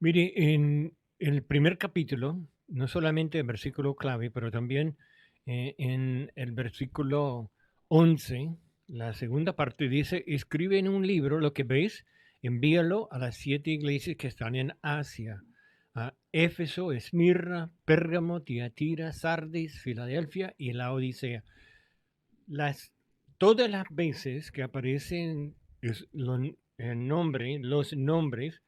Mire, en el primer capítulo, no solamente el versículo clave, pero también en el versículo 11, la segunda parte dice, escribe en un libro lo que ves, envíalo a las 7 iglesias que están en Asia, a Éfeso, Esmirna, Pérgamo, Tiatira, Sardis, Filadelfia y la Odisea. Las, todas las veces que aparecen los nombres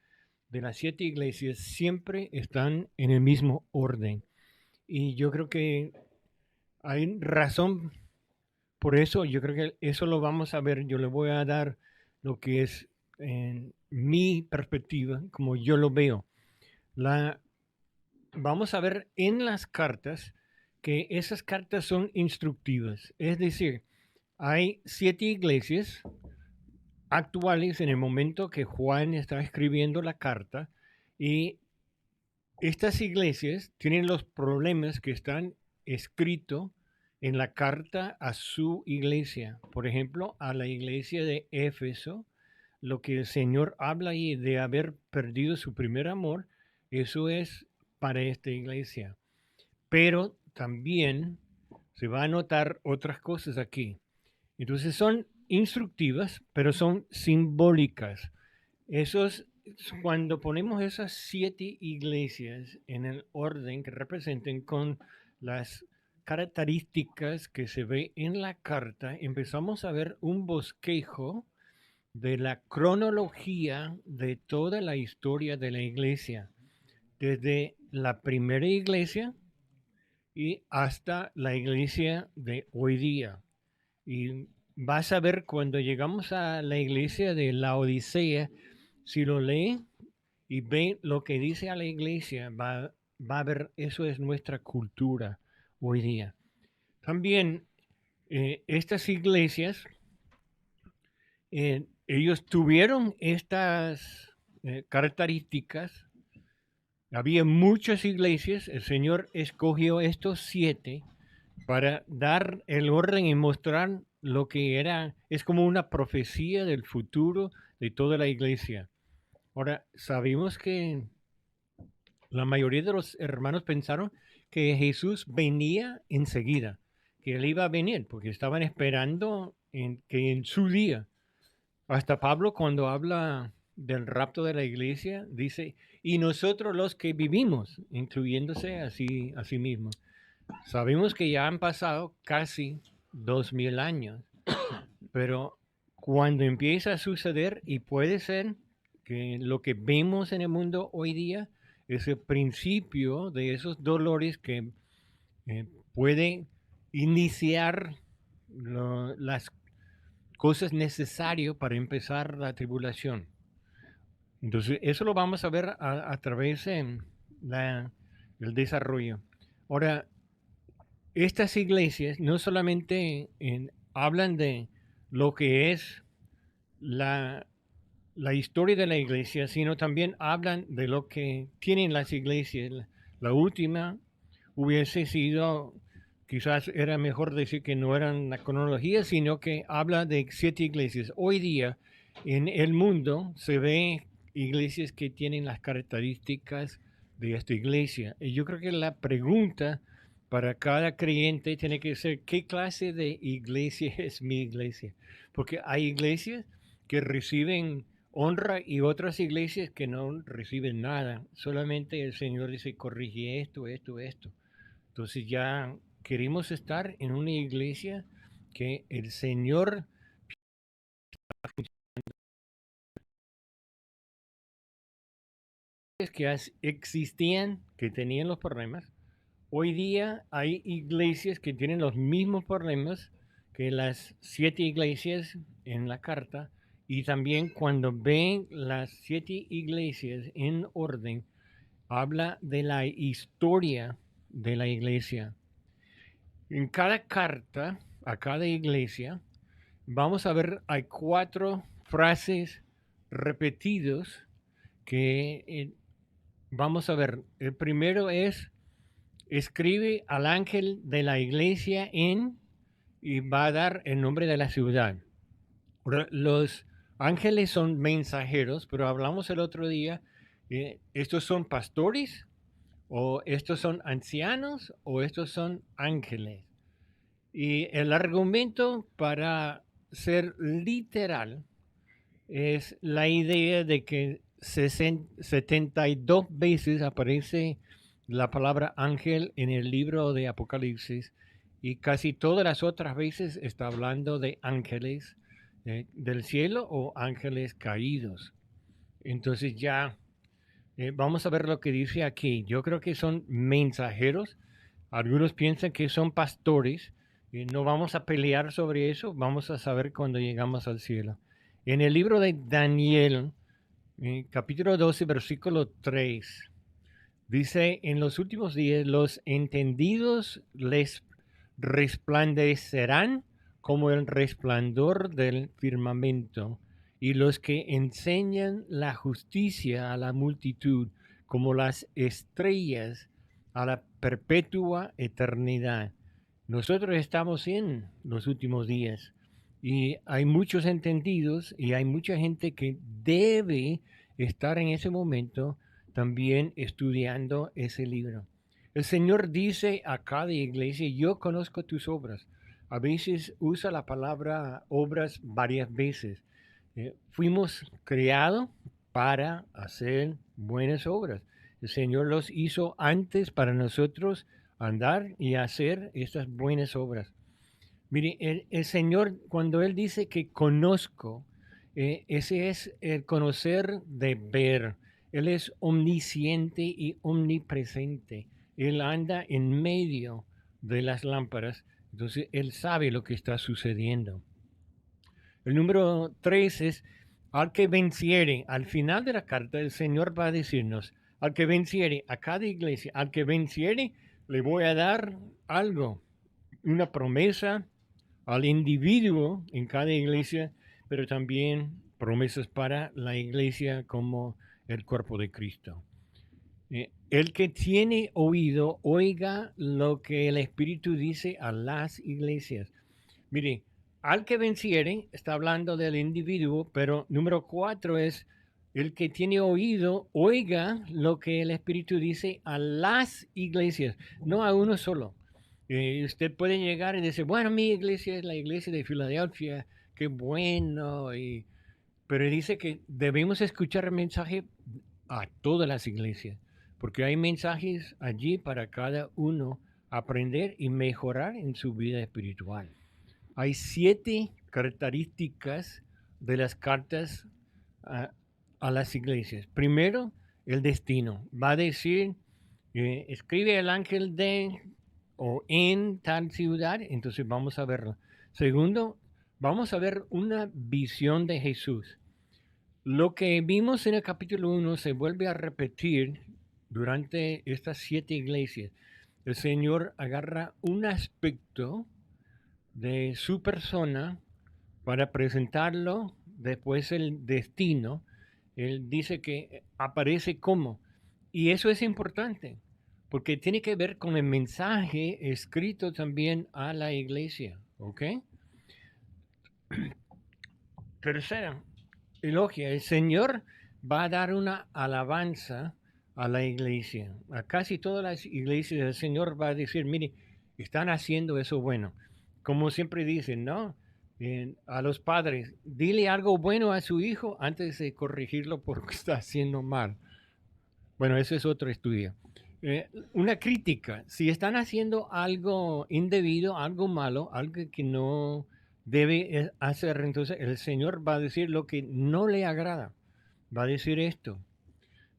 de las 7 iglesias siempre están en el mismo orden. Y yo creo que hay razón por eso. Yo creo que eso lo vamos a ver. Yo le voy a dar lo que es en mi perspectiva, como yo lo veo. La, vamos a ver en las cartas que esas cartas son instructivas. Es decir, hay 7 iglesias actuales en el momento que Juan está escribiendo la carta y estas iglesias tienen los problemas que están escritos en la carta a su iglesia. Por ejemplo, a la iglesia de Éfeso, lo que el Señor habla ahí de haber perdido su primer amor, eso es para esta iglesia. Pero también se va a notar otras cosas aquí. Entonces son instructivas, pero son simbólicas. Esos, cuando ponemos esas 7 iglesias en el orden que representen con las características que se ve en la carta, empezamos a ver un bosquejo de la cronología de toda la historia de la iglesia, desde la primera iglesia y hasta la iglesia de hoy día. Y vas a ver cuando llegamos a la iglesia de la Odisea, si lo lee y ve lo que dice a la iglesia, va a ver, eso es nuestra cultura hoy día. También estas iglesias, ellos tuvieron estas características. Había muchas iglesias, el Señor escogió estos 7 para dar el orden y mostrar lo que era, es como una profecía del futuro de toda la iglesia. Ahora, sabemos que la mayoría de los hermanos pensaron que Jesús venía enseguida, que él iba a venir, porque estaban esperando que en su día, hasta Pablo cuando habla del rapto de la iglesia, dice, y nosotros los que vivimos, incluyéndose a sí mismo. Sabemos que ya han pasado casi 2000 años, pero cuando empieza a suceder, y puede ser que lo que vemos en el mundo hoy día es el principio de esos dolores que pueden iniciar las cosas necesarias para empezar la tribulación. Entonces, eso lo vamos a ver a través del desarrollo. Ahora, estas iglesias no solamente hablan de lo que es la, la historia de la iglesia, sino también hablan de lo que tienen las iglesias. La última hubiese sido, quizás era mejor decir que no eran la cronología, sino que habla de 7 iglesias. Hoy día en el mundo se ve iglesias que tienen las características de esta iglesia. Y yo creo que la pregunta para cada creyente tiene que ser, ¿qué clase de iglesia es mi iglesia? Porque hay iglesias que reciben honra y otras iglesias que no reciben nada. Solamente el Señor dice, corrige esto, esto, esto. Entonces ya queremos estar en una iglesia que el Señor que existían, que tenían los problemas. Hoy día hay iglesias que tienen los mismos problemas que las 7 iglesias en la carta, y también cuando ven las 7 iglesias en orden, habla de la historia de la iglesia. En cada carta a cada iglesia, vamos a ver, hay 4 frases repetidos que vamos a ver. El primero es, escribe al ángel de la iglesia en, y va a dar el nombre de la ciudad. Los ángeles son mensajeros, pero hablamos el otro día ¿Estos son pastores? ¿O estos son ancianos? ¿O estos son ángeles? Y el argumento para ser literal es la idea de que 72 veces aparece la palabra ángel en el libro de Apocalipsis y casi todas las otras veces está hablando de ángeles del cielo o ángeles caídos. Entonces ya vamos a ver lo que dice aquí. Yo creo que son mensajeros. Algunos piensan que son pastores. No vamos a pelear sobre eso. Vamos a saber cuando llegamos al cielo. En el libro de Daniel, capítulo 12, versículo 3, dice, en los últimos días los entendidos les resplandecerán como el resplandor del firmamento, y los que enseñan la justicia a la multitud como las estrellas a la perpetua eternidad. Nosotros estamos en los últimos días y hay muchos entendidos y hay mucha gente que debe estar en ese momento también estudiando ese libro. El Señor dice a cada iglesia, yo conozco tus obras. A veces usa la palabra obras varias veces. Fuimos creados para hacer buenas obras. El Señor los hizo antes para nosotros andar y hacer estas buenas obras. Mire, el Señor, cuando Él dice que conozco, ese es el conocer de ver. Él es omnisciente y omnipresente. Él anda en medio de las lámparas, entonces Él sabe lo que está sucediendo. El número 3 es, al que venciere, al final de la carta el Señor va a decirnos, al que venciere, a cada iglesia, al que venciere, le voy a dar algo, una promesa al individuo en cada iglesia, pero también promesas para la iglesia como el cuerpo de Cristo. El que tiene oído, oiga lo que el Espíritu dice a las iglesias. Mire, al que venciere, está hablando del individuo, pero número 4 es el que tiene oído, oiga lo que el Espíritu dice a las iglesias, no a uno solo. Usted puede llegar y decir, bueno, mi iglesia es la iglesia de Filadelfia, qué bueno, pero dice que debemos escuchar el mensaje a todas las iglesias, porque hay mensajes allí para cada uno aprender y mejorar en su vida espiritual. Hay 7 características de las cartas a, a las iglesias. Primero, el destino. Va a decir, escribe el ángel de o en tal ciudad, entonces vamos a verlo. Segundo, vamos a ver una visión de Jesús. Lo que vimos en el capítulo 1 se vuelve a repetir durante estas 7 iglesias. El Señor agarra un aspecto de su persona para presentarlo, después el destino. Él dice que aparece como. Y eso es importante, porque tiene que ver con el mensaje escrito también a la iglesia. ¿Ok? Tercera, elogia. El Señor va a dar una alabanza a la iglesia. A casi todas las iglesias el Señor va a decir, mire, están haciendo eso bueno. Como siempre dicen, ¿no? A los padres, dile algo bueno a su hijo antes de corregirlo porque está haciendo mal. Bueno, eso es otro estudio. Una crítica, si están haciendo algo indebido, algo malo, algo que no debe hacer, entonces el Señor va a decir lo que no le agrada. Va a decir esto.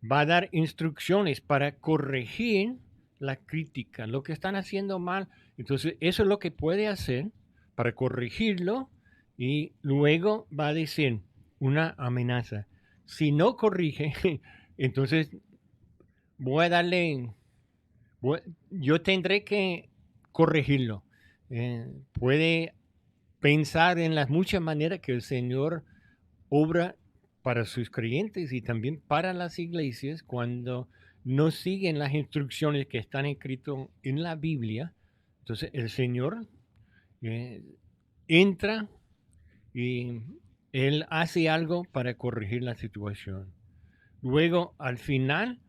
Va a dar instrucciones para corregir la crítica, lo que están haciendo mal. Entonces, eso es lo que puede hacer para corregirlo y luego va a decir una amenaza. Si no corrige, entonces voy a darle, yo tendré que corregirlo. Puede pensar en las muchas maneras que el Señor obra para sus creyentes y también para las iglesias cuando no siguen las instrucciones que están escritas en la Biblia. Entonces el Señor eh, entra y Él hace algo para corregir la situación. Luego, al final,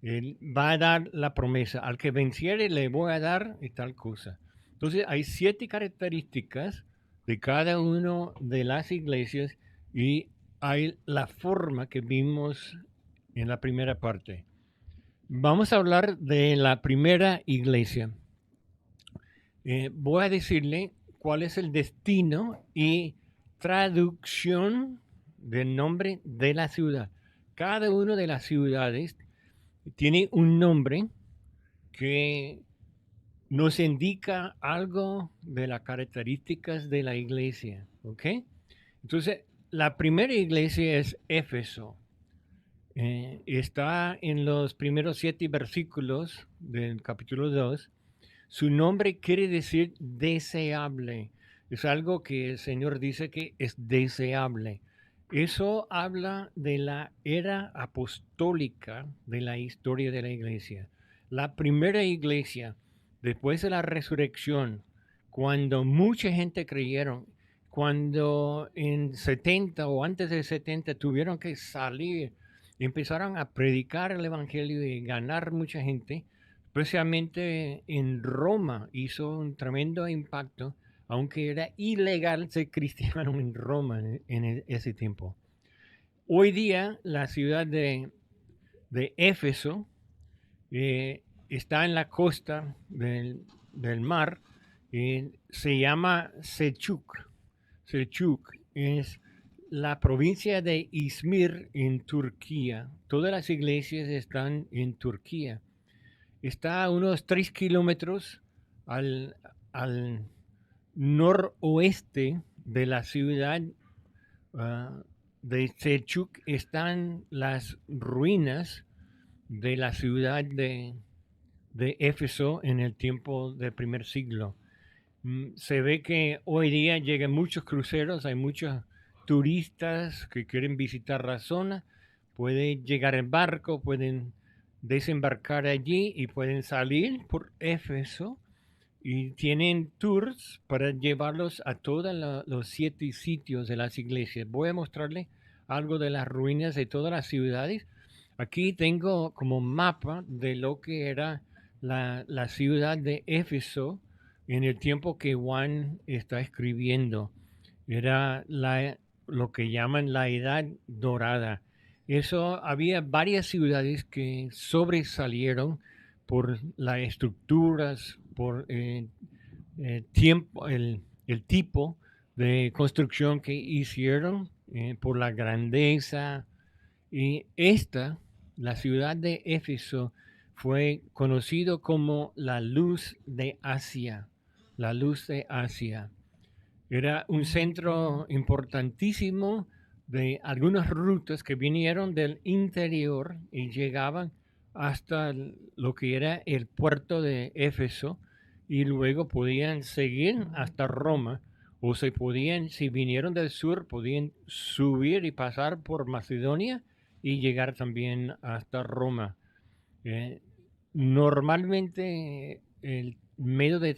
él va a dar la promesa, al que venciere le voy a dar y tal cosa. Entonces, hay 7 características de cada una de las iglesias y hay la forma que vimos en la primera parte. Vamos a hablar de la primera iglesia. Voy a decirle cuál es el destino y traducción del nombre de la ciudad. Cada una de las ciudades tiene un nombre que nos indica algo de las características de la iglesia. ¿Ok? Entonces, la primera iglesia es Éfeso. Está en los primeros 7 versículos del capítulo 2. Su nombre quiere decir deseable. Es algo que el Señor dice que es deseable. Eso habla de la era apostólica de la historia de la iglesia. La primera iglesia, después de la resurrección, cuando mucha gente creyeron, cuando en 70 o antes de 70 tuvieron que salir, empezaron a predicar el Evangelio y ganar mucha gente, especialmente en Roma hizo un tremendo impacto, aunque era ilegal ser cristiano en Roma en ese tiempo. Hoy día la ciudad de Éfeso está en la costa del mar, se llama Selçuk. Selçuk es la provincia de Izmir en Turquía. Todas las iglesias están en Turquía. Está a unos 3 kilómetros al, al noroeste de la ciudad de Selçuk. Están las ruinas de la ciudad de Éfeso en el tiempo del primer siglo. Se ve que hoy día llegan muchos cruceros, hay muchos turistas que quieren visitar la zona, pueden llegar en barco, pueden desembarcar allí y pueden salir por Éfeso y tienen tours para llevarlos a todos los 7 sitios de las iglesias. Voy a mostrarles algo de las ruinas de todas las ciudades. Aquí tengo como mapa de lo que era la ciudad de Éfeso en el tiempo que Juan está escribiendo. Era lo que llaman la Edad Dorada. Eso había varias ciudades que sobresalieron por las estructuras, por tiempo, el tipo de construcción que hicieron, por la grandeza. Y la ciudad de Éfeso, fue conocido como la luz de Asia. La luz de Asia. Era un centro importantísimo de algunas rutas que vinieron del interior y llegaban hasta lo que era el puerto de Éfeso y luego podían seguir hasta Roma o se podían, si vinieron del sur, podían subir y pasar por Macedonia y llegar también hasta Roma. Eh, Normalmente el medio de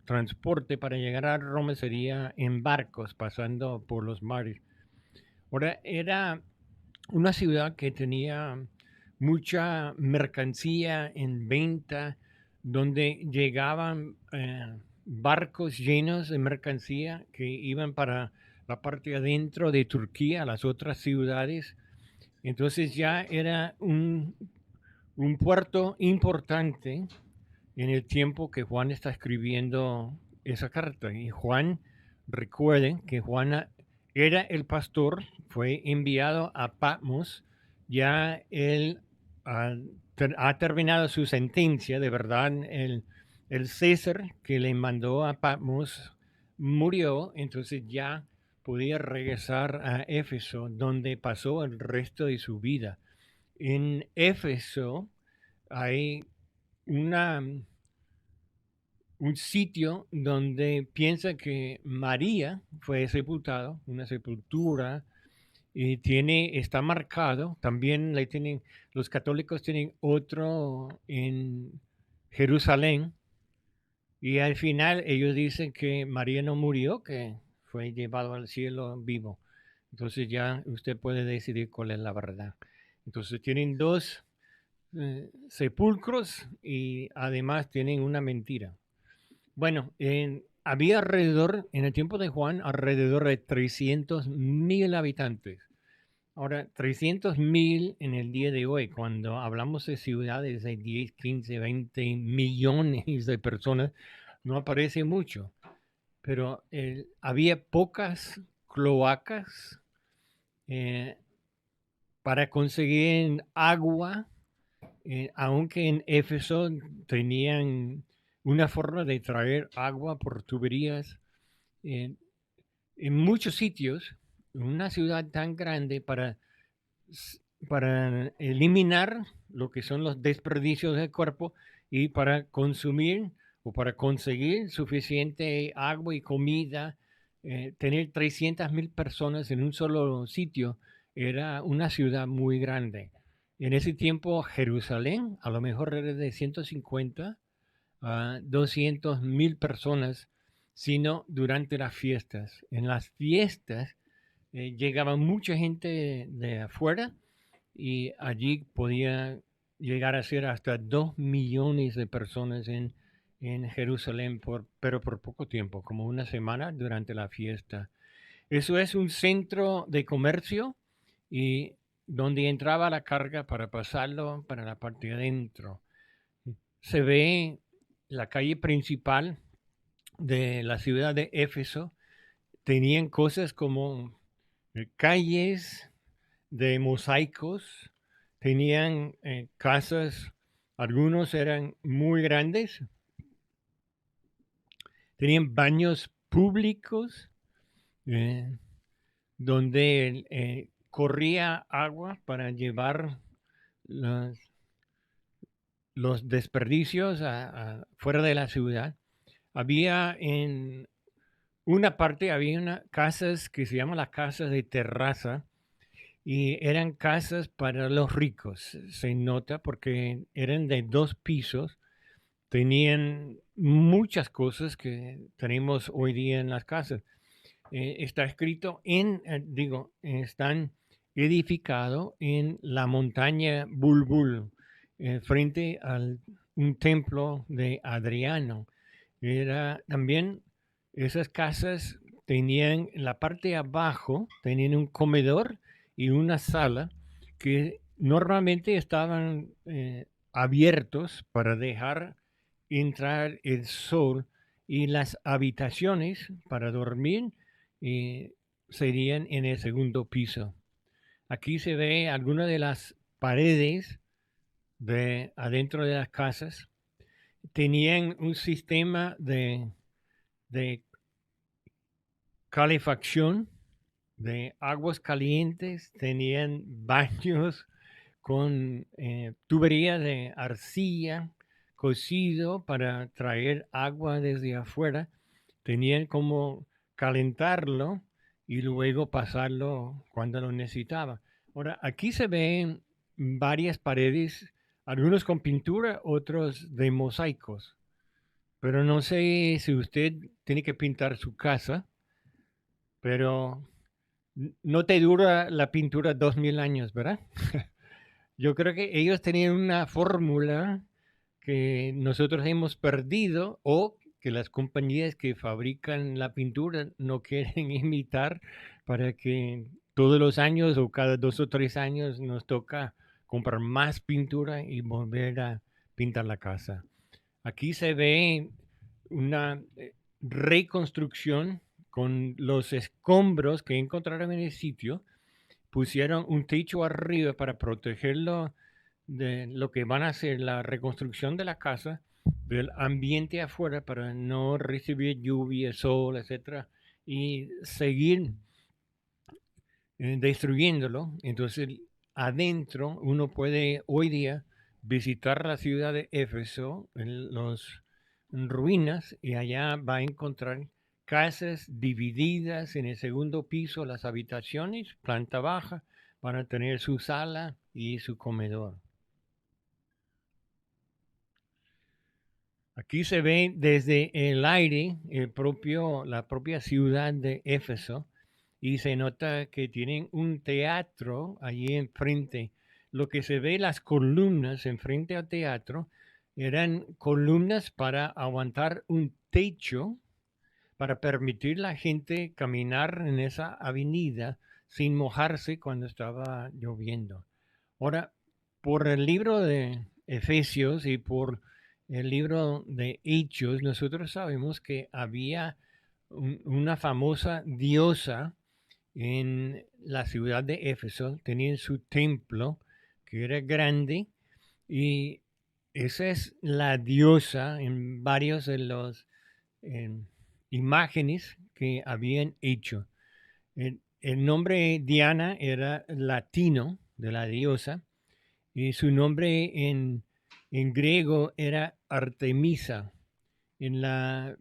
transporte para llegar a Roma sería en barcos pasando por los mares. Ahora era una ciudad que tenía mucha mercancía en venta, donde llegaban barcos llenos de mercancía que iban para la parte adentro de Turquía, las otras ciudades. Entonces ya era un puerto importante en el tiempo que Juan está escribiendo esa carta. Y Juan, recuerden que Juan era el pastor, fue enviado a Patmos, ya él ha terminado su sentencia, de verdad, el César que le mandó a Patmos murió, entonces ya podía regresar a Éfeso, donde pasó el resto de su vida. En Éfeso hay una, un sitio donde piensa que María fue sepultada, una sepultura, y está marcado, también los católicos tienen otro en Jerusalén, y al final ellos dicen que María no murió, que fue llevado al cielo vivo. Entonces ya usted puede decidir cuál es la verdad. Entonces tienen dos sepulcros y además tienen una mentira. Bueno, había alrededor, en el tiempo de Juan, alrededor de 300,000 habitantes. Ahora, 300,000 en el día de hoy, cuando hablamos de ciudades de 10, 15, 20 millones de personas, no aparece mucho, pero había pocas cloacas eh, para conseguir agua, aunque en Éfeso tenían una forma de traer agua por tuberías. En, en muchos sitios, una ciudad tan grande para eliminar lo que son los desperdicios del cuerpo y para consumir o para conseguir suficiente agua y comida, tener 300,000 personas en un solo sitio era una ciudad muy grande. En ese tiempo Jerusalén a lo mejor era de 150 a 200,000 personas, sino durante las fiestas. En las fiestas llegaba mucha gente de afuera y allí podía llegar a ser hasta 2 millones de personas en Jerusalén, pero por poco tiempo, como una semana durante la fiesta. Eso es un centro de comercio y donde entraba la carga para pasarlo para la parte de adentro. Se ve la calle principal de la ciudad de Éfeso, tenían cosas como calles de mosaicos, tenían casas, algunos eran muy grandes, tenían baños públicos eh, donde corría agua para llevar los, los desperdicios fuera de la ciudad. Había en una parte, había casas que se llaman las casas de terraza, y eran casas para los ricos, se nota, porque eran de 2 pisos, tenían muchas cosas que tenemos hoy día en las casas. Está escrito están edificados en la montaña Bulbul, frente a un templo de Adriano. Era también, esas casas tenían en la parte de abajo, tenían un comedor y una sala que normalmente estaban abiertos para dejar entrar el sol, y las habitaciones para dormir eh, serían en el segundo piso. Aquí se ve algunas de las paredes de adentro de las casas. Tenían un sistema de calefacción, de aguas calientes, tenían baños con tubería de arcilla cocido para traer agua desde afuera, tenían como calentarlo y luego pasarlo cuando lo necesitaba. Ahora, aquí se ven varias paredes, algunos con pintura, otros de mosaicos, pero no sé si usted tiene que pintar su casa, pero no te dura la pintura 2000 años, ¿verdad? Yo creo que ellos tenían una fórmula que nosotros hemos perdido, o que las compañías que fabrican la pintura no quieren imitar, para que todos los años o cada 2 o 3 años nos toca comprar más pintura y volver a pintar la casa. Aquí se ve una reconstrucción con los escombros que encontraron en el sitio. Pusieron un techo arriba para protegerlo de lo que van a hacer la reconstrucción de la casa, del ambiente afuera, para no recibir lluvia, sol, etcétera, y seguir destruyéndolo. Entonces, adentro uno puede hoy día visitar la ciudad de Éfeso, en los ruinas, y allá va a encontrar casas divididas en el segundo piso, las habitaciones, planta baja, van a tener su sala y su comedor. Aquí se ve desde el aire la propia ciudad de Éfeso, y se nota que tienen un teatro allí enfrente. lo que se ve las columnas enfrente al teatro eran columnas para aguantar un techo para permitir a la gente caminar en esa avenida sin mojarse cuando estaba lloviendo. Ahora, por el libro de Efesios y por el libro de Hechos, nosotros sabemos que había una famosa diosa en la ciudad de Éfeso, tenían su templo que era grande y esa es la diosa en varios de los imágenes que habían hecho. El nombre Diana era latino de la diosa y su nombre en griego era Artemisa. En la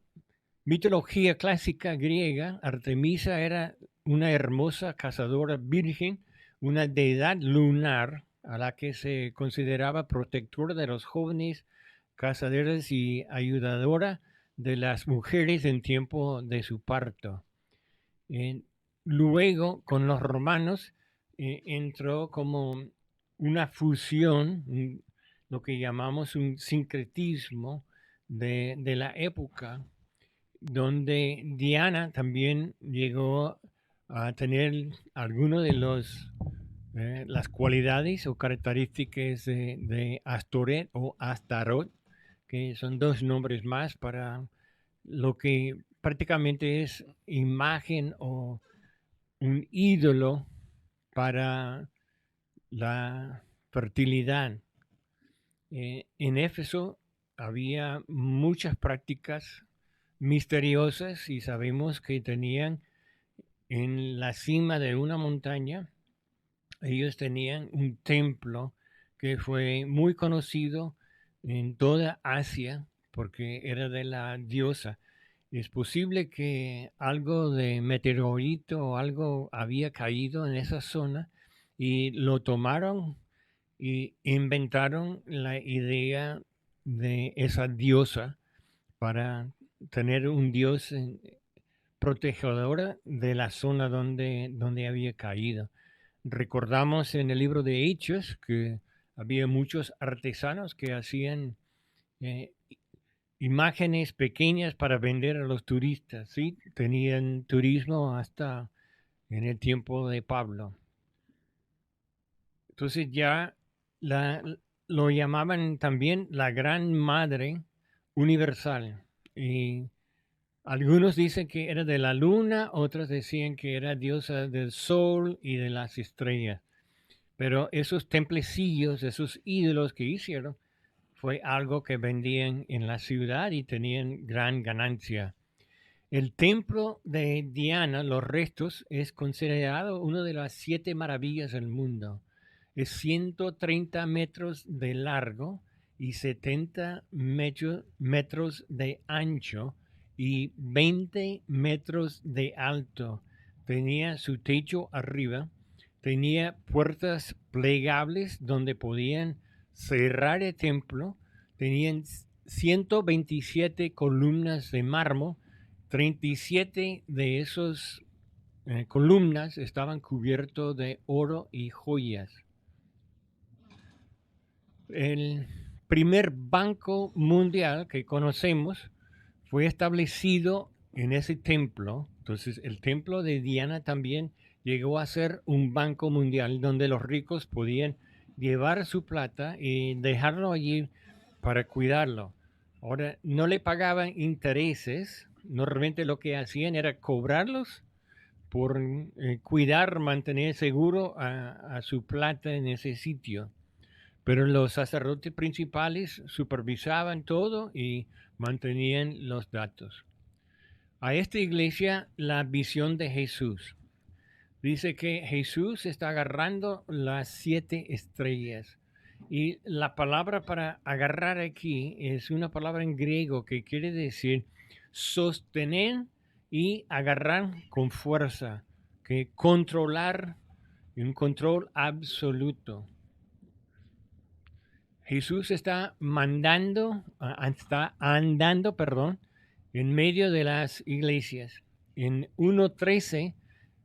mitología clásica griega, Artemisa era una hermosa cazadora virgen, una deidad lunar a la que se consideraba protectora de los jóvenes cazadores y ayudadora de las mujeres en tiempo de su parto. Luego, con los romanos, entró como una fusión, lo que llamamos un sincretismo de la época, donde Diana también llegó a tener algunas de las cualidades o características de Astoret o Astarot, que son dos nombres más para lo que prácticamente es imagen o un ídolo para la fertilidad. En Éfeso había muchas prácticas misteriosas y sabemos que tenían en la cima de una montaña, ellos tenían un templo que fue muy conocido en toda Asia porque era de la diosa. Es posible que algo de meteorito o algo había caído en esa zona y lo tomaron y inventaron la idea de esa diosa para tener un dios protegedora de la zona donde había caído. Recordamos en el libro de Hechos que había muchos artesanos que hacían imágenes pequeñas para vender a los turistas, ¿sí? Tenían turismo hasta en el tiempo de Pablo. Entonces ya lo llamaban también la Gran Madre Universal. Y algunos dicen que era de la luna, otros decían que era diosa del sol y de las estrellas. Pero esos templecillos, esos ídolos que hicieron, fue algo que vendían en la ciudad y tenían gran ganancia. El templo de Diana, los restos, es considerado una de las 7 maravillas del mundo. Es 130 metros de largo y 70 metros de ancho y 20 metros de alto. Tenía su techo arriba, tenía puertas plegables donde podían cerrar el templo, tenían 127 columnas de mármol, 37 de esos columnas estaban cubiertos de oro y joyas. El primer banco mundial que conocemos fue establecido en ese templo. Entonces, el templo de Diana también llegó a ser un banco mundial donde los ricos podían llevar su plata y dejarlo allí para cuidarlo. Ahora, no le pagaban intereses. Normalmente lo que hacían era cobrarlos por cuidar, mantener seguro a su plata en ese sitio. Pero los sacerdotes principales supervisaban todo y mantenían los datos. A esta iglesia la visión de Jesús. Dice que Jesús está agarrando las 7 estrellas. Y la palabra para agarrar aquí es una palabra en griego que quiere decir sostener y agarrar con fuerza, que controlar, un control absoluto. Jesús está andando, en medio de las iglesias. En 1:13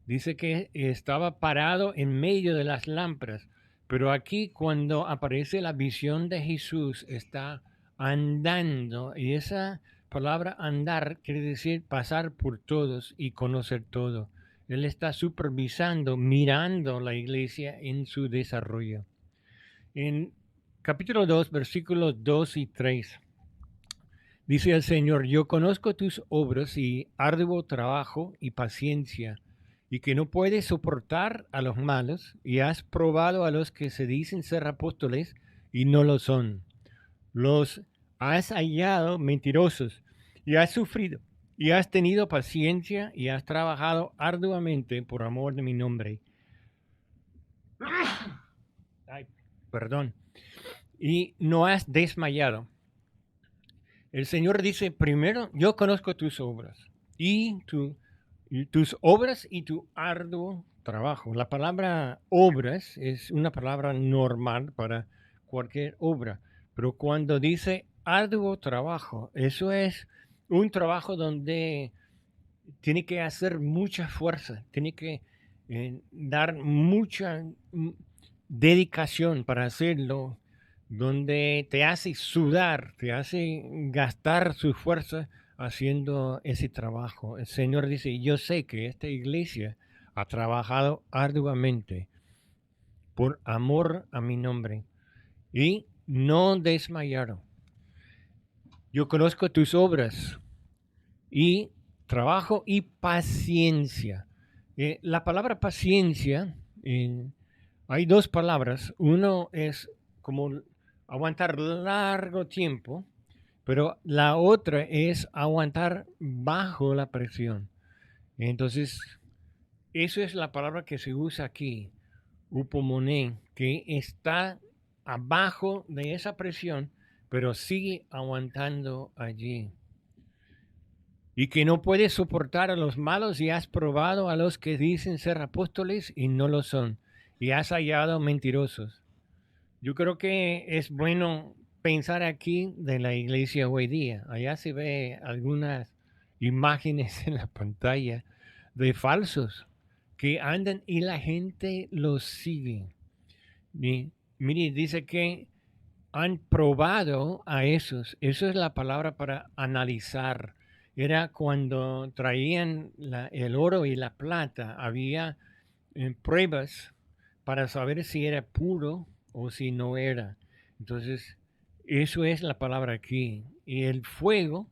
dice que estaba parado en medio de las lámparas, Pero aquí cuando aparece la visión de Jesús, está andando, y esa palabra andar quiere decir pasar por todos y conocer todo. Él está supervisando, mirando la iglesia en su desarrollo. En capítulo 2, versículos 2 y 3, dice el Señor: yo conozco tus obras y arduo trabajo y paciencia, y que no puedes soportar a los malos, y has probado a los que se dicen ser apóstoles y no lo son. Los has hallado mentirosos, y has sufrido, y has tenido paciencia, y has trabajado arduamente por amor de mi nombre. Ay, perdón. Y no has desmayado. El Señor dice: primero, yo conozco tus obras y tus obras y tu arduo trabajo. La palabra obras es una palabra normal para cualquier obra, pero cuando dice arduo trabajo, eso es un trabajo donde tiene que hacer mucha fuerza, tiene que dar mucha dedicación para hacerlo, donde te hace sudar, te hace gastar su fuerza haciendo ese trabajo. El Señor dice: yo sé que esta iglesia ha trabajado arduamente por amor a mi nombre y no desmayaron. Yo conozco tus obras y trabajo y paciencia. La palabra paciencia, hay dos palabras. Uno es como aguantar largo tiempo, pero la otra es aguantar bajo la presión. Entonces, eso es la palabra que se usa aquí, upomone, que está abajo de esa presión, pero sigue aguantando allí. Y que no puedes soportar a los malos, y has probado a los que dicen ser apóstoles y no lo son, y has hallado mentirosos. Yo creo que es bueno pensar aquí de la iglesia hoy día. Allá se ve algunas imágenes en la pantalla de falsos que andan y la gente los sigue. Y, mire, dice que han probado a esos. Eso es la palabra para analizar. Era cuando traían el oro y la plata. Había pruebas para saber si era puro o si no era. Entonces, eso es la palabra aquí. Y el fuego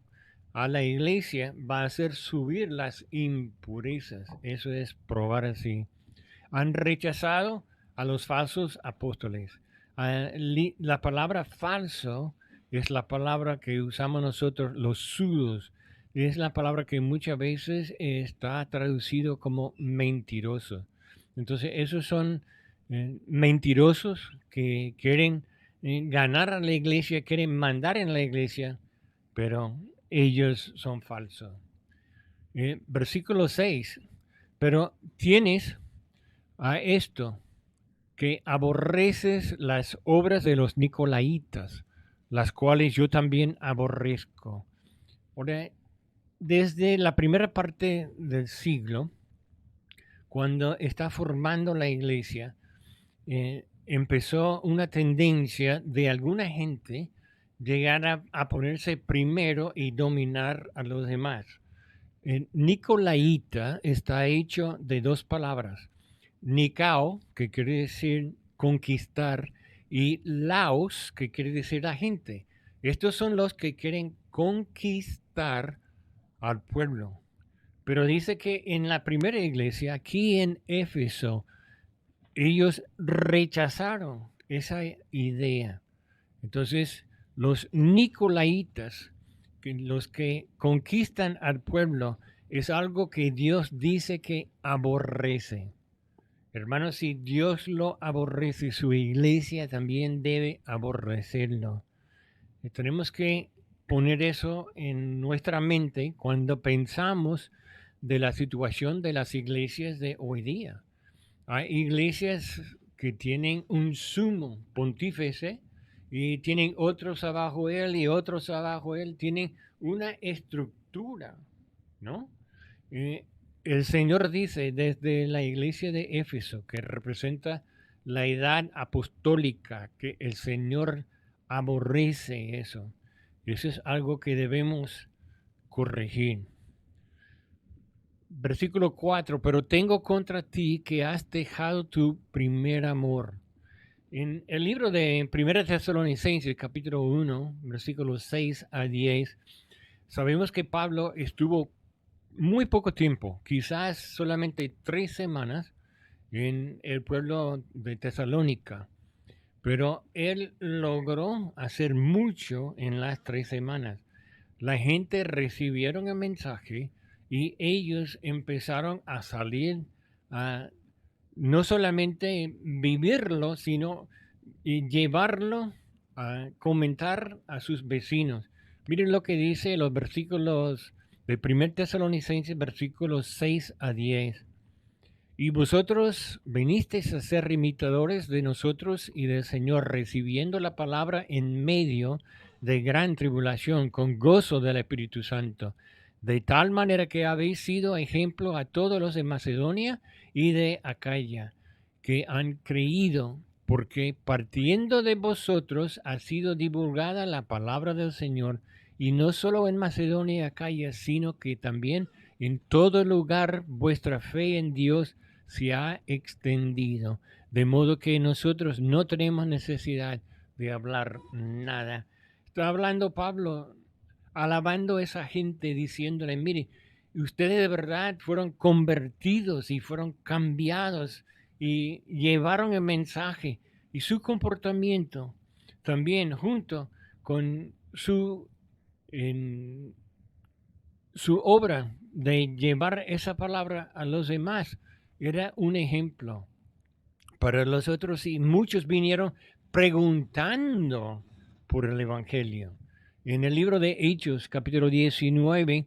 a la iglesia va a hacer subir las impurezas. Eso es probar así. Han rechazado a los falsos apóstoles. La palabra falso es la palabra que usamos nosotros, los pseudos. Es la palabra que muchas veces está traducido como mentiroso. Entonces, esos son mentirosos que quieren ganar a la iglesia, quieren mandar en la iglesia, pero ellos son falsos. Versículo 6. Pero tienes a esto, que aborreces las obras de los nicolaitas, las cuales yo también aborrezco. Ahora, desde la primera parte del siglo, cuando está formando la iglesia, empezó una tendencia de alguna gente llegar a ponerse primero y dominar a los demás. Nicolaita está hecho de dos palabras: Nikao, que quiere decir conquistar, y Laos, que quiere decir la gente. Estos son los que quieren conquistar al pueblo. Pero dice que en la primera iglesia, aquí en Éfeso, ellos rechazaron esa idea. Entonces, los nicolaitas, los que conquistan al pueblo, es algo que Dios dice que aborrece. Hermanos, si Dios lo aborrece, su iglesia también debe aborrecerlo. Y tenemos que poner eso en nuestra mente cuando pensamos de la situación de las iglesias de hoy día. Hay iglesias que tienen un sumo pontífice y tienen otros abajo de él y otros abajo de él. Tienen una estructura, ¿no? Eh, el Señor dice desde la iglesia de Éfeso, que representa la edad apostólica, que el Señor aborrece eso. Eso es algo que debemos corregir. Versículo 4, pero tengo contra ti que has dejado tu primer amor. En el libro de 1 Tesalonicenses, capítulo 1, versículos 6 a 10, sabemos que Pablo estuvo muy poco tiempo, quizás solamente 3 semanas, en el pueblo de Tesalónica, pero él logró hacer mucho en las 3 semanas. La gente recibieron el mensaje y ellos empezaron a salir a no solamente vivirlo, sino llevarlo a comentar a sus vecinos. Miren lo que dice los versículos de 1 Tesalonicenses, versículos 6 a 10. Y vosotros vinisteis a ser imitadores de nosotros y del Señor, recibiendo la palabra en medio de gran tribulación, con gozo del Espíritu Santo, de tal manera que habéis sido ejemplo a todos los de Macedonia y de Acaya, que han creído, porque partiendo de vosotros ha sido divulgada la palabra del Señor, y no solo en Macedonia y Acaya, sino que también en todo lugar vuestra fe en Dios se ha extendido, de modo que nosotros no tenemos necesidad de hablar nada. Está hablando Pablo, alabando a esa gente, diciéndole, mire, ustedes de verdad fueron convertidos y fueron cambiados y llevaron el mensaje y su comportamiento también junto con su obra de llevar esa palabra a los demás era un ejemplo para los otros y muchos vinieron preguntando por el Evangelio. En el libro de Hechos, capítulo 19,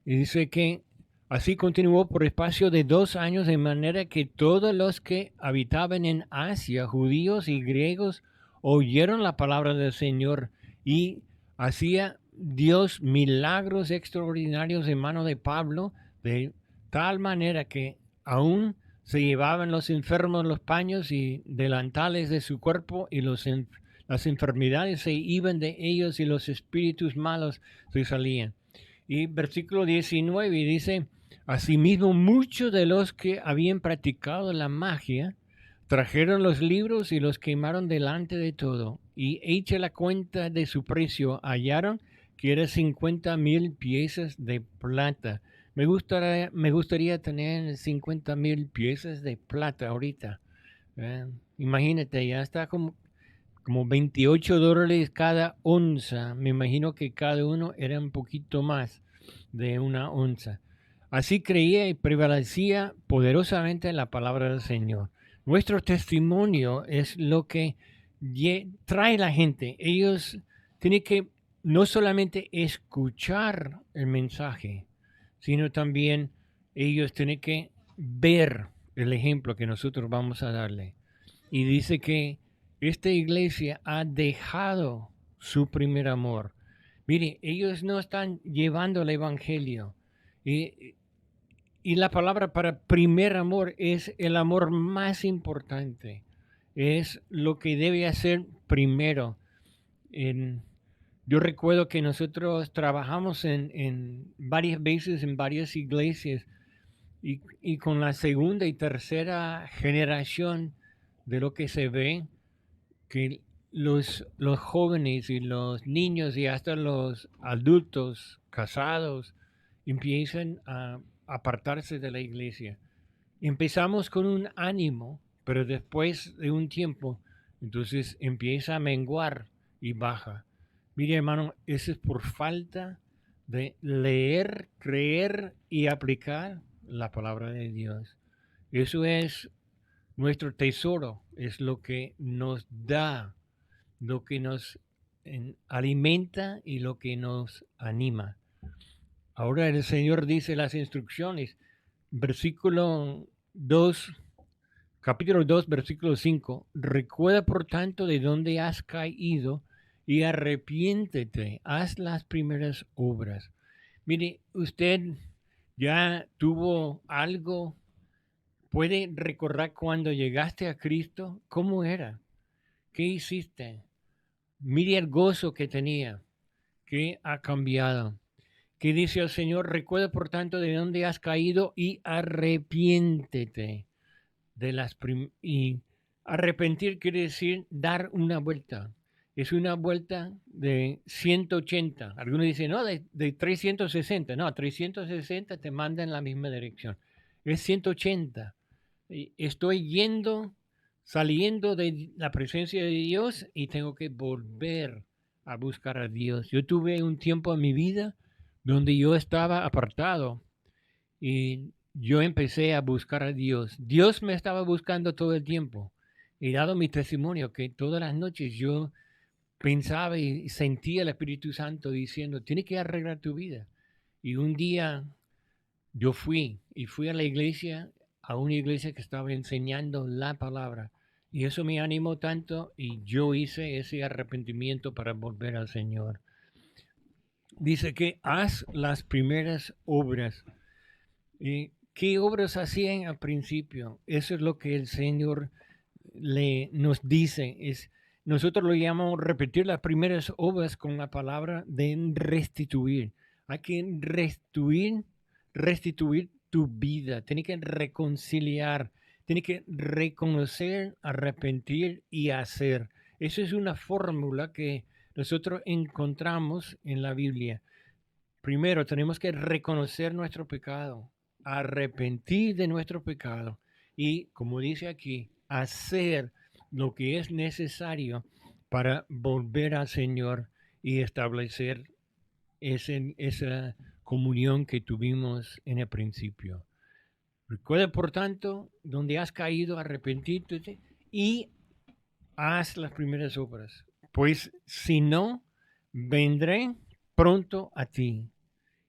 dice que así continuó por espacio de 2 años, de manera que todos los que habitaban en Asia, judíos y griegos, oyeron la palabra del Señor y hacía Dios milagros extraordinarios en mano de Pablo, de tal manera que aún se llevaban los enfermos los paños y delantales de su cuerpo y las enfermedades se iban de ellos y los espíritus malos se salían. Y versículo 19 dice, asimismo muchos de los que habían practicado la magia trajeron los libros y los quemaron delante de todo, y hecha la cuenta de su precio, hallaron que era 50,000 piezas de plata. Me gustaría tener 50,000 piezas de plata ahorita. Imagínate, ya está como $28 cada onza. Me imagino que cada uno era un poquito más de una onza. Así creía y prevalecía poderosamente la palabra del Señor. Nuestro testimonio es lo que trae la gente. Ellos tienen que no solamente escuchar el mensaje, sino también ellos tienen que ver el ejemplo que nosotros vamos a darle. Y dice que esta iglesia ha dejado su primer amor. Mire, ellos no están llevando el evangelio. Y la palabra para primer amor es el amor más importante. Es lo que debe hacer primero. Yo recuerdo que nosotros trabajamos en varias veces en varias iglesias y con la segunda y tercera generación de lo que se ve, que los jóvenes y los niños y hasta los adultos casados empiezan a apartarse de la iglesia. Empezamos con un ánimo, pero después de un tiempo, entonces empieza a menguar y baja. Mire, hermano, eso es por falta de leer, creer y aplicar la palabra de Dios. Eso es nuestro tesoro, es lo que nos da, lo que nos alimenta y lo que nos anima. Ahora el Señor dice las instrucciones, versículo 2, capítulo 2, versículo 5. Recuerda por tanto de dónde has caído y arrepiéntete, haz las primeras obras. Mire, usted ya tuvo algo ¿Puede recordar cuando llegaste a Cristo? ¿Cómo era? ¿Qué hiciste? Mire el gozo que tenía, que ha cambiado. ¿Qué dice el Señor? Recuerda por tanto de dónde has caído y arrepiéntete de y arrepentir quiere decir dar una vuelta. Es una vuelta de 180. Algunos dicen, no, de 360. No, 360 te manda en la misma dirección. Es 180. Estoy yendo, saliendo de la presencia de Dios y tengo que volver a buscar a Dios. Yo tuve un tiempo en mi vida donde yo estaba apartado y yo empecé a buscar a Dios. Dios me estaba buscando todo el tiempo. He dado mi testimonio que todas las noches yo pensaba y sentía el Espíritu Santo diciendo, tienes que arreglar tu vida. Y un día yo fui a la iglesia, a una iglesia que estaba enseñando la palabra. Y eso me animó tanto y yo hice ese arrepentimiento para volver al Señor. Dice que haz las primeras obras. ¿Y qué obras hacían al principio? Eso es lo que el Señor nos dice. Nosotros lo llamamos repetir las primeras obras con la palabra de restituir. Hay que restituir tu vida. Tienes que reconciliar. Tienes que reconocer, arrepentir y hacer. Esa es una fórmula que nosotros encontramos en la Biblia. Primero, tenemos que reconocer nuestro pecado, arrepentir de nuestro pecado y, como dice aquí, hacer lo que es necesario para volver al Señor y establecer esa comunión que tuvimos en el principio. Recuerda, por tanto, donde has caído, arrepentirte y haz las primeras obras. Pues si no, vendré pronto a ti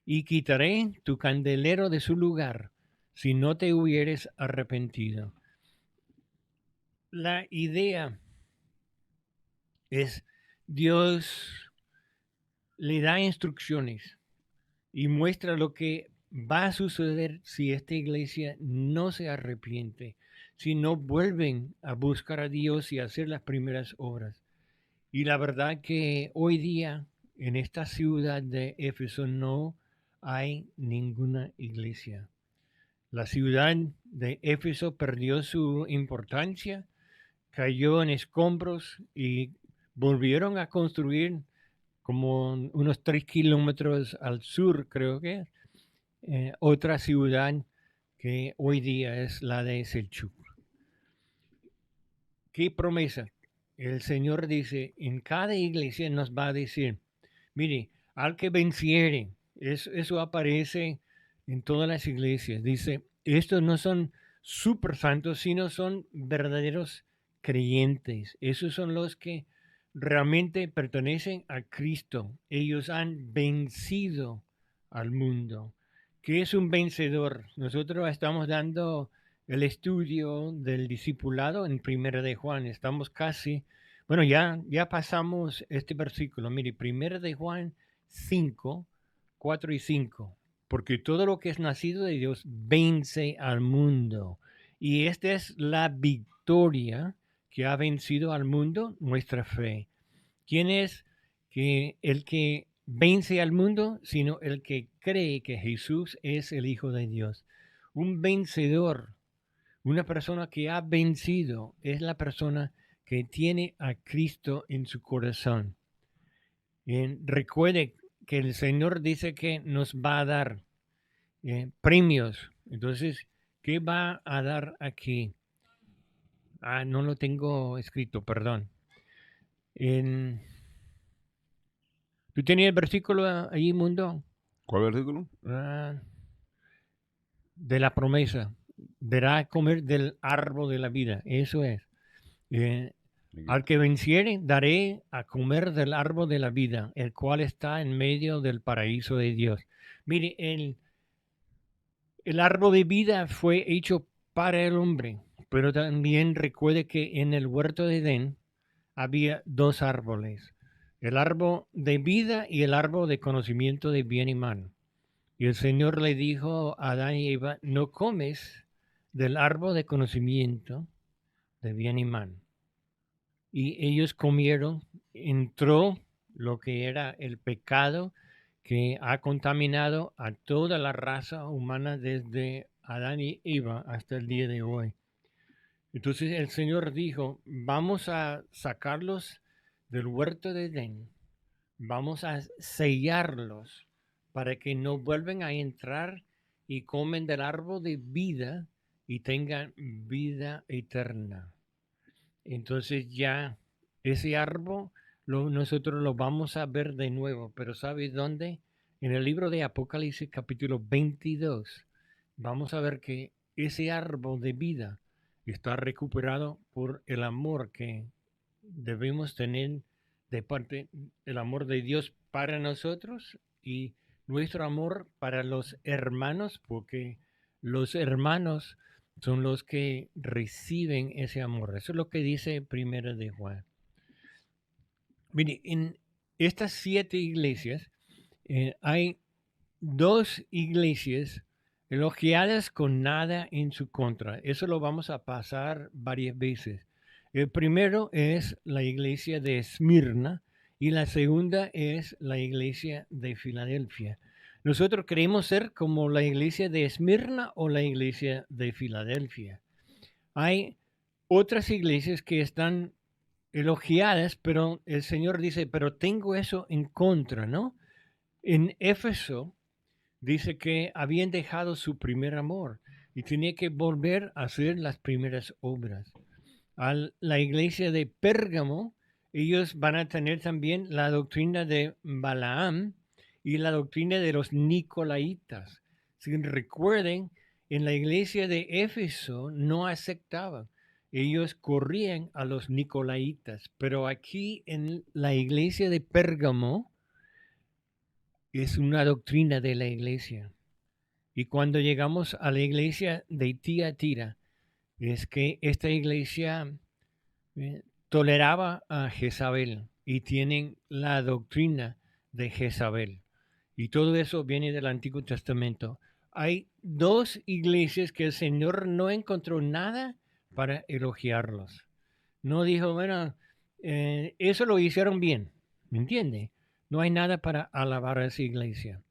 y quitaré tu candelero de su lugar si no te hubieres arrepentido. La idea es Dios le da instrucciones y muestra lo que va a suceder si esta iglesia no se arrepiente, si no vuelven a buscar a Dios y a hacer las primeras obras. Y la verdad que hoy día en esta ciudad de Éfeso no hay ninguna iglesia. La ciudad de Éfeso perdió su importancia, cayó en escombros y volvieron a construir como unos 3 kilómetros al sur, creo que, otra ciudad que hoy día es la de Selchuk. ¿Qué promesa? El Señor dice, en cada iglesia nos va a decir, mire, al que venciere, eso aparece en todas las iglesias. Dice, estos no son super santos, sino son verdaderos creyentes. Esos son los que realmente pertenecen a Cristo. Ellos han vencido al mundo. ¿Qué es un vencedor? Nosotros estamos dando el estudio del discipulado en Primera de Juan. Estamos casi, bueno, ya pasamos este versículo. Mire, Primera de Juan 5, 4 y 5. Porque todo lo que es nacido de Dios vence al mundo. Y esta es la victoria que ha vencido al mundo, nuestra fe. ¿Quién es el que vence al mundo? Sino el que cree que Jesús es el Hijo de Dios. Un vencedor, una persona que ha vencido, es la persona que tiene a Cristo en su corazón. Recuerde que el Señor dice que nos va a dar premios. Entonces, ¿qué va a dar aquí? No lo tengo escrito, perdón. ¿Tú tenías el versículo ahí, Mundo? ¿Cuál versículo? De la promesa. Verá comer del árbol de la vida. Eso es. Al que venciere, daré a comer del árbol de la vida, el cual está en medio del paraíso de Dios. Mire, el árbol de vida fue hecho para el hombre, pero también recuerde que en el huerto de Edén había dos árboles, el árbol de vida y el árbol de conocimiento de bien y mal. Y el Señor le dijo a Adán y Eva, no comes del árbol de conocimiento de bien y mal. Y ellos comieron, entró lo que era el pecado que ha contaminado a toda la raza humana desde Adán y Eva hasta el día de hoy. Entonces el Señor dijo, vamos a sacarlos del huerto de Edén, vamos a sellarlos para que no vuelvan a entrar y comen del árbol de vida y tengan vida eterna. Entonces ya ese árbol nosotros lo vamos a ver de nuevo, pero ¿sabes dónde? En el libro de Apocalipsis capítulo 22 vamos a ver que ese árbol de vida está recuperado por el amor que debemos tener de parte del amor de Dios para nosotros y nuestro amor para los hermanos, porque los hermanos son los que reciben ese amor. Eso es lo que dice Primera de Juan. Mire, en estas 7 iglesias hay 2 iglesias elogiadas con nada en su contra. Eso lo vamos a pasar varias veces. El primero es la iglesia de Esmirna y la segunda es la iglesia de Filadelfia. Nosotros queremos ser como la iglesia de Esmirna o la iglesia de Filadelfia. Hay otras iglesias que están elogiadas, pero el Señor dice, pero tengo eso en contra, ¿no? En Éfeso dice que habían dejado su primer amor y tenía que volver a hacer las primeras obras. A la iglesia de Pérgamo, ellos van a tener también la doctrina de Balaam y la doctrina de los Nicolaitas. Si recuerden, en la iglesia de Éfeso no aceptaban. Ellos corrían a los Nicolaitas, pero aquí en la iglesia de Pérgamo es una doctrina de la iglesia. Y cuando llegamos a la iglesia de Tiatira, es que esta iglesia toleraba a Jezabel y tienen la doctrina de Jezabel. Y todo eso viene del Antiguo Testamento. Hay 2 iglesias que el Señor no encontró nada para elogiarlos. No dijo, bueno, eso lo hicieron bien, ¿me entiende? No hay nada para alabar a esa iglesia.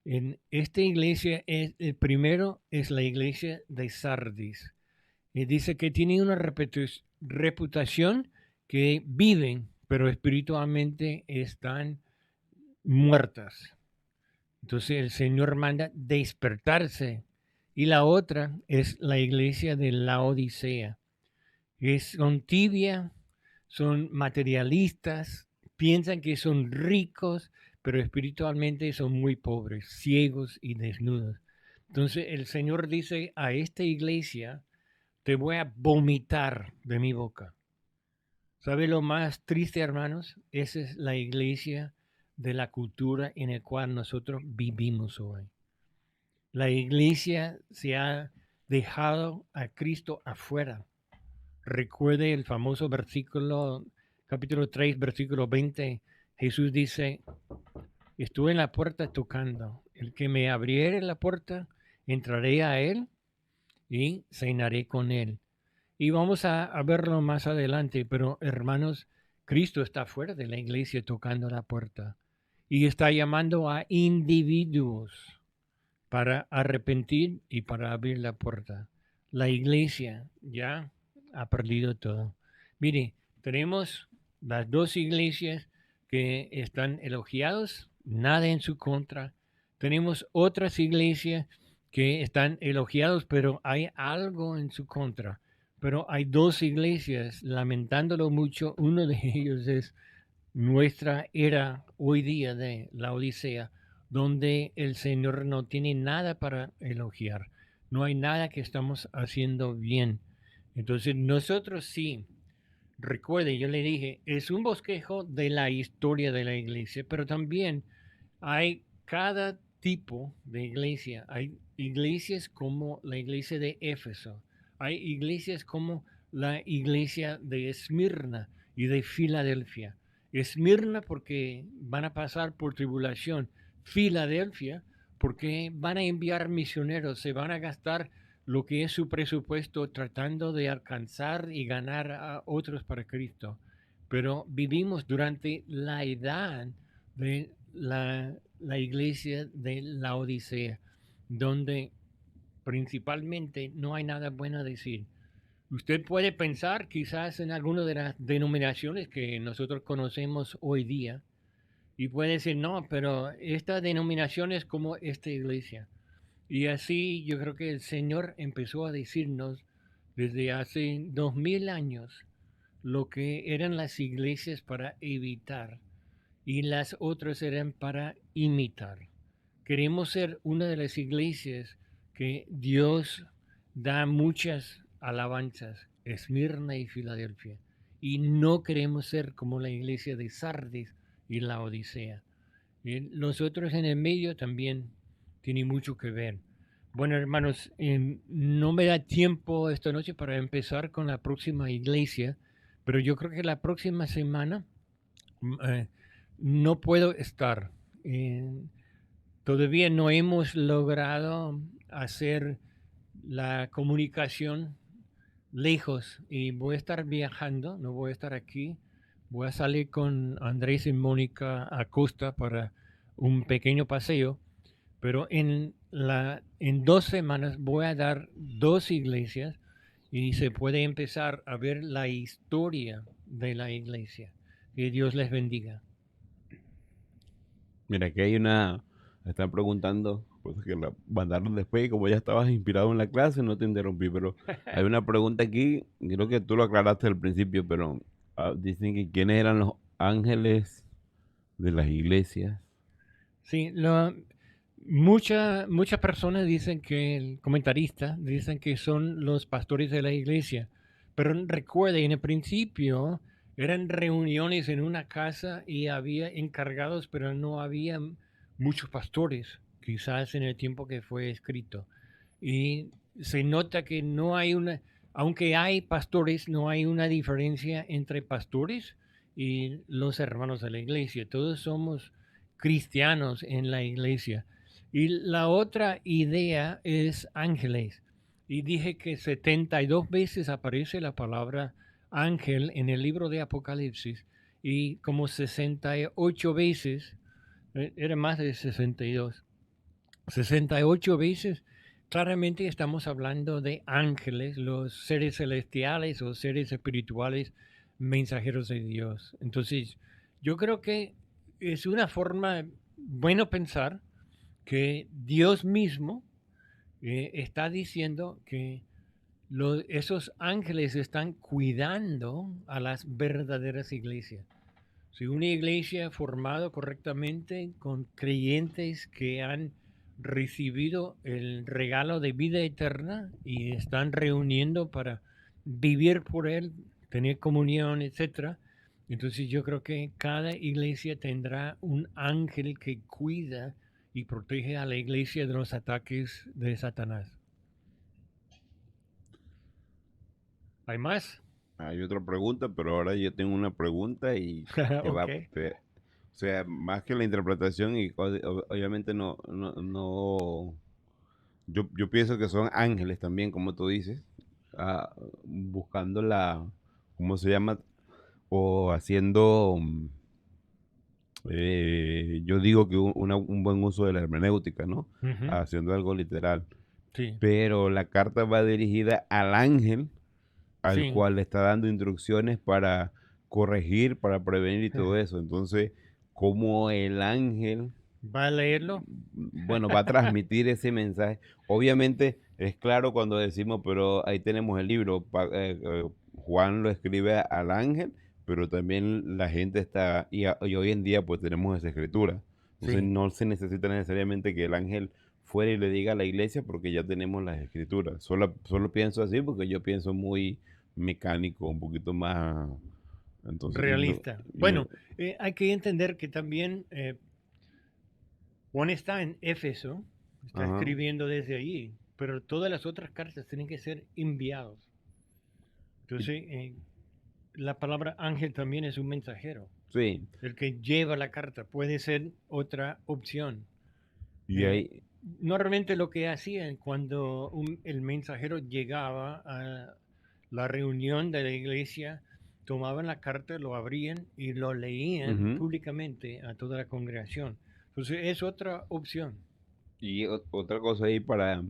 En esta iglesia, el primero es la iglesia de Sardis. Y dice que tienen una reputación que viven, pero espiritualmente están muertas. Entonces el Señor manda despertarse. Y la otra es la iglesia de la Odisea. Son tibia, son materialistas, piensan que son ricos, pero espiritualmente son muy pobres, ciegos y desnudos. Entonces el Señor dice a esta iglesia, te voy a vomitar de mi boca. ¿Sabe lo más triste, hermanos? Esa es la iglesia de la cultura en la cual nosotros vivimos hoy. La iglesia se ha dejado a Cristo afuera. Recuerde el famoso versículo, capítulo 3, versículo 20. Jesús dice, estuve en la puerta tocando. El que me abriere la puerta, entraré a él y cenaré con él. Y vamos a verlo más adelante, pero hermanos, Cristo está fuera de la iglesia tocando la puerta y está llamando a individuos para arrepentir y para abrir la puerta. La iglesia ya ha perdido todo. Mire, tenemos las 2 iglesias que están elogiados, nada en su contra. Tenemos otras iglesias que están elogiados, pero hay algo en su contra. Pero hay 2 iglesias, lamentándolo mucho, uno de ellos es nuestra era hoy día de la Odisea, donde el Señor no tiene nada para elogiar. No hay nada que estamos haciendo bien. Entonces nosotros sí, recuerde, yo le dije, es un bosquejo de la historia de la iglesia, pero también hay cada tipo de iglesia. Hay iglesias como la iglesia de Éfeso. Hay iglesias como la iglesia de Esmirna y de Filadelfia. Esmirna porque van a pasar por tribulación. Filadelfia porque van a enviar misioneros, se van a gastar lo que es su presupuesto tratando de alcanzar y ganar a otros para Cristo. Pero vivimos durante la edad de la iglesia de la Odisea, donde principalmente no hay nada bueno a decir. Usted puede pensar quizás en alguna de las denominaciones que nosotros conocemos hoy día y puede decir, no, pero esta denominación es como esta iglesia. Y así yo creo que el Señor empezó a decirnos desde hace 2000 años lo que eran las iglesias para evitar y las otras eran para imitar. Queremos ser una de las iglesias que Dios da muchas alabanzas, Esmirna y Filadelfia. Y no queremos ser como la iglesia de Sardis y la Odisea. Y los otros en el medio también tienen mucho que ver. Bueno, hermanos, no me da tiempo esta noche para empezar con la próxima iglesia, pero yo creo que la próxima semana eh, no puedo estar. Eh, Todavía no hemos logrado hacer la comunicación lejos y voy a estar viajando, no voy a estar aquí. Voy a salir con Andrés y Mónica Acosta para un pequeño paseo, pero en 2 semanas voy a dar 2 iglesias y se puede empezar a ver la historia de la iglesia. Que Dios les bendiga. Mira, aquí hay una, me están preguntando, pues que la mandaron después y como ya estabas inspirado en la clase, no te interrumpí, pero hay una pregunta aquí, creo que tú lo aclaraste al principio, pero dicen que quiénes eran los ángeles de las iglesias. Sí, muchas personas dicen que el comentarista dicen que son los pastores de la iglesia, pero recuerde, en el principio eran reuniones en una casa y había encargados, pero no había muchos pastores, quizás en el tiempo que fue escrito. Y se nota que no hay aunque hay pastores, no hay una diferencia entre pastores y los hermanos de la iglesia. Todos somos cristianos en la iglesia. Y la otra idea es ángeles. Y dije que 72 veces aparece la palabra ángel en el libro de Apocalipsis y como 68 veces, era más de 62, 68 veces, claramente estamos hablando de ángeles, los seres celestiales o seres espirituales, mensajeros de Dios. Entonces, yo creo que es una forma, bueno pensar que Dios mismo está diciendo que esos ángeles están cuidando a las verdaderas iglesias. Si una iglesia formada correctamente con creyentes que han recibido el regalo de vida eterna y están reuniendo para vivir por él, tener comunión, etcétera. Entonces yo creo que cada iglesia tendrá un ángel que cuida y protege a la iglesia de los ataques de Satanás. ¿Hay más? Hay otra pregunta, pero ahora yo tengo una pregunta y te va, Ok. o sea, más que la interpretación y obviamente yo pienso que son ángeles también, como tú dices, buscando ¿cómo se llama? O haciendo, yo digo que un buen uso de la hermenéutica, ¿no? Ujú. Haciendo algo literal. Sí, Pero la carta va dirigida al ángel al sí. cual le está dando instrucciones para corregir, para prevenir y todo eso. Entonces, ¿cómo el ángel, ¿Va a leerlo? bueno, va a transmitir ese mensaje? Obviamente es claro cuando decimos, pero ahí tenemos el libro, Juan lo escribe al ángel, pero también la gente está, y hoy en día pues tenemos esa escritura. Entonces Sí. no se necesita necesariamente que el ángel fuera y le diga a la iglesia porque ya tenemos las escrituras. Solo pienso así porque yo pienso muy mecánico, un poquito más. Entonces, Realista. yo- Bueno, hay que entender que también Juan está en Éfeso, está ajá, escribiendo desde allí, pero todas las otras cartas tienen que ser enviados. y- Entonces, la palabra ángel también es un mensajero. sí, El que lleva la carta puede ser otra opción. y Eh, ahí. normalmente lo que hacían cuando el mensajero llegaba a la reunión de la iglesia, tomaban la carta, lo abrían y lo leían Ujú. públicamente a toda la congregación. Entonces es otra opción. Y otra cosa ahí para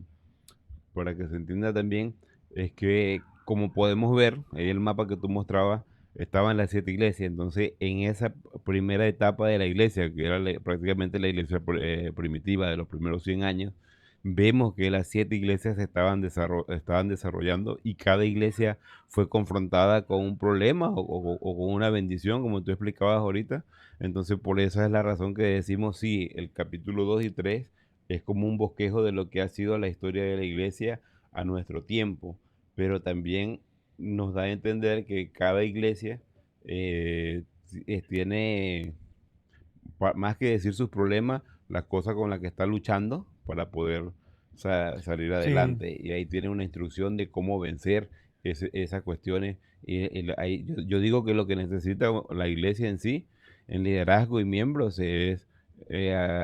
que se entienda también, es que como podemos ver, ahí el mapa que tú mostrabas, estaban las 7 iglesias. Entonces, en esa primera etapa de la iglesia, que era prácticamente la iglesia primitiva de los primeros 100 años, vemos que las 7 iglesias se estaban desarrollando y cada iglesia fue confrontada con un problema o con una bendición, como tú explicabas ahorita. Entonces, por esa es la razón que decimos, sí, el capítulo 2 y 3 es como un bosquejo de lo que ha sido la historia de la iglesia a nuestro tiempo, pero también nos da a entender que cada iglesia tiene, más que decir sus problemas, las cosas con las que está luchando para poder salir Sí, adelante. Y ahí tiene una instrucción de cómo vencer esas cuestiones. Yo digo que lo que necesita la iglesia en sí, en liderazgo y miembros, es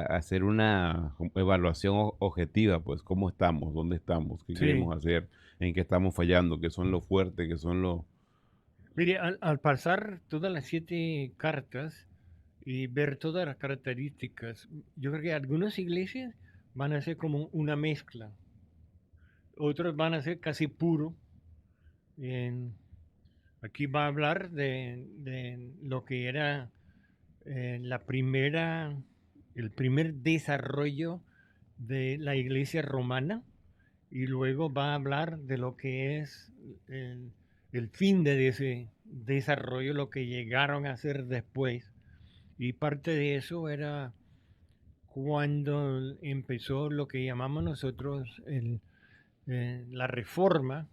hacer una evaluación objetiva, pues cómo estamos, dónde estamos, qué sí. queremos hacer, en qué estamos fallando, qué son los fuertes, qué son los... Mire, al pasar todas las 7 cartas y ver todas las características, yo creo que algunas iglesias van a ser como una mezcla, otras van a ser casi puro. En- Aquí va a hablar de lo que era la primera, el primer desarrollo de la iglesia romana y luego va a hablar de lo que es el, el fin de ese desarrollo, lo que llegaron a hacer después. Y parte de eso era cuando empezó lo que llamamos nosotros la reforma.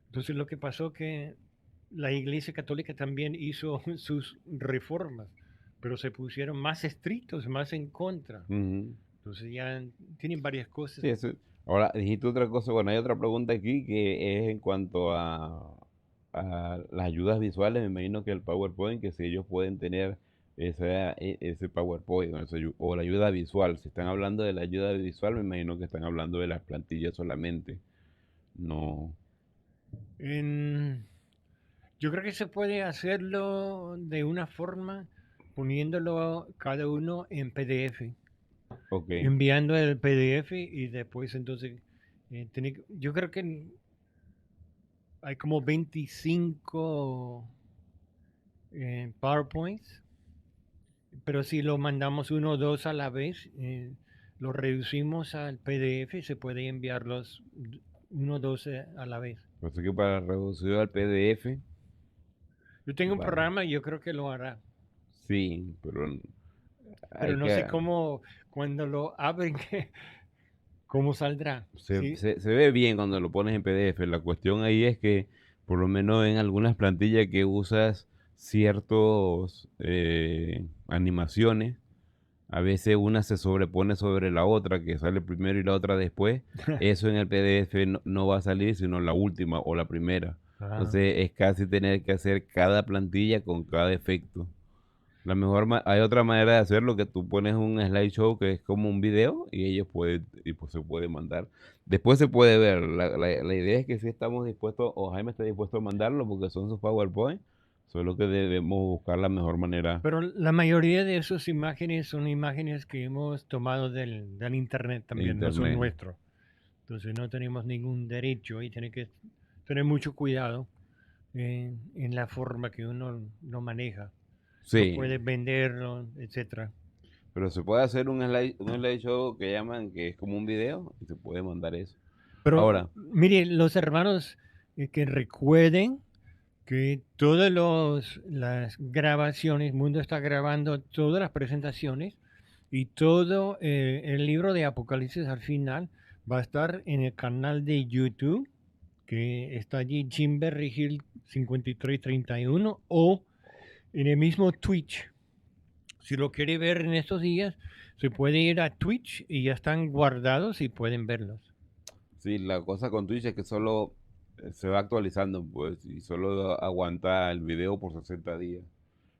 Entonces lo que pasó que la Iglesia Católica también hizo sus reformas, pero se pusieron más estrictos, más en contra. Ujú. Entonces ya tienen varias cosas. Sí, eso. Ahora, dijiste otra cosa. Bueno, hay otra pregunta aquí que es en cuanto a las ayudas visuales. Me imagino que el PowerPoint, que si ellos pueden tener ese PowerPoint o la ayuda visual. Si están hablando de la ayuda visual, me imagino que están hablando de las plantillas solamente. No. En- yo creo que se puede hacerlo de una forma poniéndolo cada uno en PDF, Ok. enviando el PDF y después entonces yo creo que hay como 25 PowerPoints, pero si lo mandamos uno o dos a la vez, lo reducimos al PDF y se puede enviarlos uno o dos a la vez. Así que para reducir al PDF, Yo tengo un vale. programa y yo creo que lo hará, Sí, pero pero hay no sé que... cómo cuando lo abren, cómo saldrá. ¿Sí? Se ve bien cuando lo pones en PDF. La cuestión ahí es que, por lo menos en algunas plantillas que usas ciertos animaciones, a veces una se sobrepone sobre la otra, que sale primero y la otra después. Eso en el PDF no va a salir, sino la última o la primera. Ah, Entonces es casi tener que hacer cada plantilla con cada efecto. Hay otra manera de hacerlo, que tú pones un slideshow que es como un video y ellos pueden, y pues se puede mandar. Después se puede ver. La idea es que si estamos dispuestos, o Jaime está dispuesto a mandarlo porque son sus PowerPoint, solo que debemos buscar la mejor manera pero la mayoría de esas imágenes son imágenes que hemos tomado del internet en también, no son internet. nuestros. Entonces no tenemos ningún derecho y tiene que tener mucho cuidado en la forma que uno lo maneja. No Sí, puede venderlo, etcétera. pero se puede hacer un slideshow que llaman que es como un video y se puede mandar eso. Pero Ahora, mire, los hermanos que recuerden que todas las grabaciones, Mundo está grabando todas las presentaciones y todo el libro de Apocalipsis al final va a estar en el canal de YouTube, que está allí Jim Berry 5331 o en el mismo Twitch. Si lo quiere ver en estos días, se puede ir a Twitch y ya están guardados y pueden verlos. sí, la cosa con Twitch es que solo se va actualizando, pues, y solo aguanta el video por 60 días.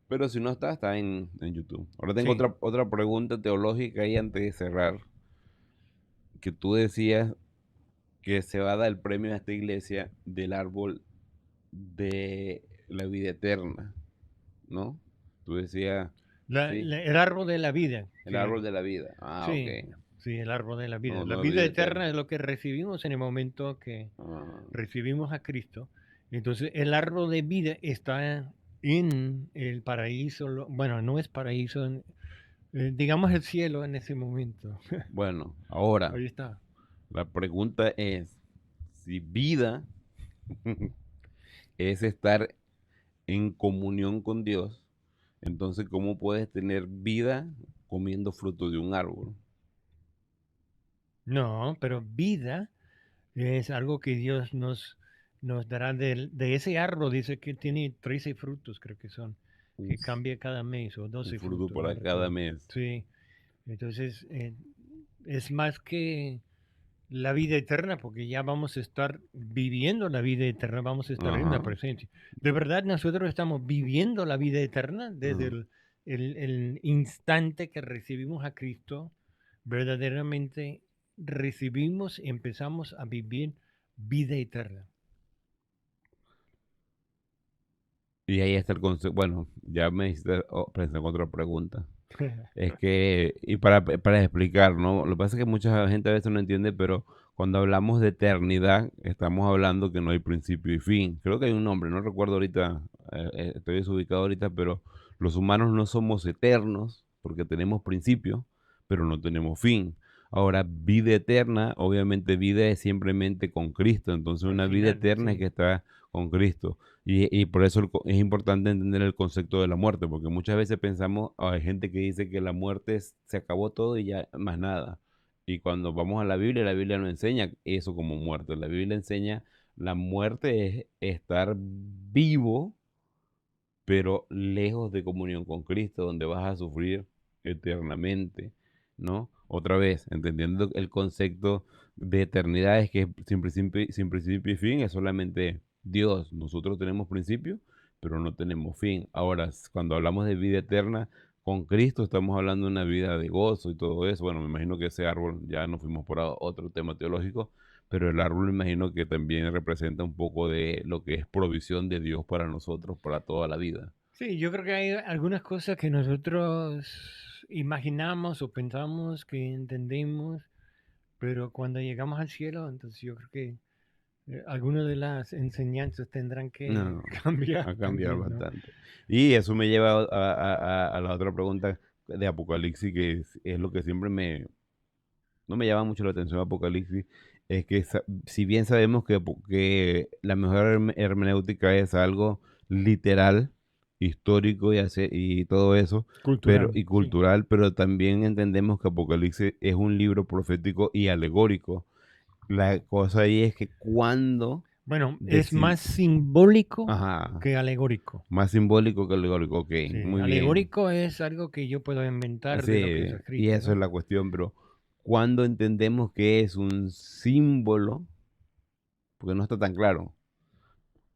Pero si no está, está en YouTube. Ahora tengo Sí. otra pregunta teológica ahí antes de cerrar. que tú decías que se va a dar el premio a esta iglesia del árbol de la vida eterna, ¿no? Tú decías, sí, El árbol de la vida. el árbol de la vida. Ah, ok. Sí, sí, el árbol de la vida. No, La no, vida vida eterna eterna. es lo que recibimos en el momento que Ah, recibimos a Cristo. Entonces, el árbol de vida está en el paraíso. Bueno, no es paraíso, digamos el cielo en ese momento. bueno, ahora, Ahí está. la pregunta es, si vida es estar en comunión con Dios, entonces, ¿cómo puedes tener vida comiendo fruto de un árbol? No, pero vida es algo que Dios nos dará de ese árbol. Dice que tiene 13 frutos, creo que son, que Uf, cambia cada mes, o un 12 fruto frutos, no para cada recuerdo. mes. Sí, entonces es más que la vida eterna, porque ya vamos a estar viviendo la vida eterna, vamos a estar en la Ajá. presencia. De verdad, nosotros estamos viviendo la vida eterna desde Ajá. el instante que recibimos a Cristo, verdaderamente recibimos, empezamos a vivir vida eterna. Y ahí está el concepto. Bueno, ya me hiciste pensar en otra pregunta. Es que, y para explicar, ¿no? Lo que pasa es que mucha gente a veces no entiende, pero cuando hablamos de eternidad, estamos hablando que no hay principio y fin. Creo que hay un nombre, no recuerdo ahorita, estoy desubicado ahorita, pero los humanos no somos eternos porque tenemos principio, pero no tenemos fin. Ahora, vida eterna, obviamente vida es simplemente con Cristo, entonces Al una vida final, eterna es sí. que está con Cristo. Y por eso es importante entender el concepto de la muerte, porque muchas veces pensamos, hay gente que dice que la muerte se acabó todo y ya más nada. Y cuando vamos a la Biblia no enseña eso como muerte. La Biblia enseña la muerte es estar vivo, pero lejos de comunión con Cristo, donde vas a sufrir eternamente, ¿no? Otra vez, entendiendo el concepto de eternidad, es que sin principio y fin es solamente Dios. Nosotros tenemos principio, pero no tenemos fin. Ahora, cuando hablamos de vida eterna con Cristo, estamos hablando de una vida de gozo y todo eso. Bueno, me imagino que ese árbol, ya nos fuimos por otro tema teológico, pero el árbol me imagino que también representa un poco de lo que es provisión de Dios para nosotros, para toda la vida. Sí, yo creo que hay algunas cosas que nosotros imaginamos o pensamos que entendemos, pero cuando llegamos al cielo, entonces yo creo que algunas de las enseñanzas tendrán que No, cambiar ha cambiado también, ¿no? bastante. Y eso me lleva a la otra pregunta de Apocalipsis, que es lo que siempre no me llama mucho la atención de Apocalipsis, es que si bien sabemos que la mejor hermenéutica es algo literal, histórico y todo eso, Cultural, y sí. cultural, pero también entendemos que Apocalipsis es un libro profético y alegórico. La cosa ahí es que cuando Bueno, es decimos, más simbólico ajá, que alegórico. más simbólico que alegórico, ok, Sí, muy bien. alegórico es algo que yo puedo inventar de lo que es Sí, y escrito, eso ¿no? es la cuestión, pero cuando entendemos que es un símbolo, porque no está tan claro.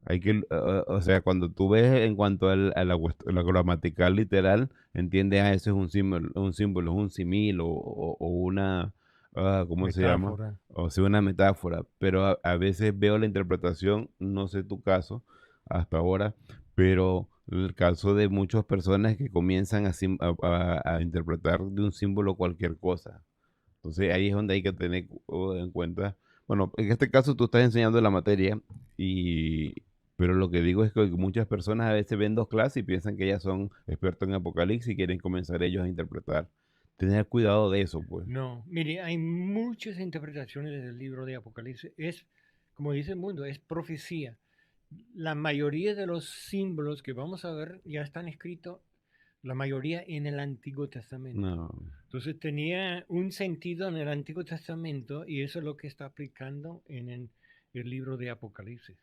Hay que, o sea, cuando tú ves en cuanto a la gramatical literal, entiendes, eso es un símbolo, es un simil o una, ¿cómo se llama? Metáfora. O sea, una metáfora. Pero a veces veo la interpretación, no sé tu caso hasta ahora, pero el caso de muchas personas que comienzan a interpretar de un símbolo cualquier cosa. Entonces ahí es donde hay que tener en cuenta. Bueno, en este caso tú estás enseñando la materia y, pero lo que digo es que muchas personas a veces ven dos clases y piensan que ellas son expertos en Apocalipsis y quieren comenzar ellos a interpretar. Tener cuidado de eso, pues. No, mire, hay muchas interpretaciones del libro de Apocalipsis. Es, como dice el mundo, es profecía. La mayoría de los símbolos que vamos a ver ya están escritos, la mayoría en el Antiguo Testamento. No. Entonces tenía un sentido en el Antiguo Testamento y eso es lo que está aplicando en el libro de Apocalipsis.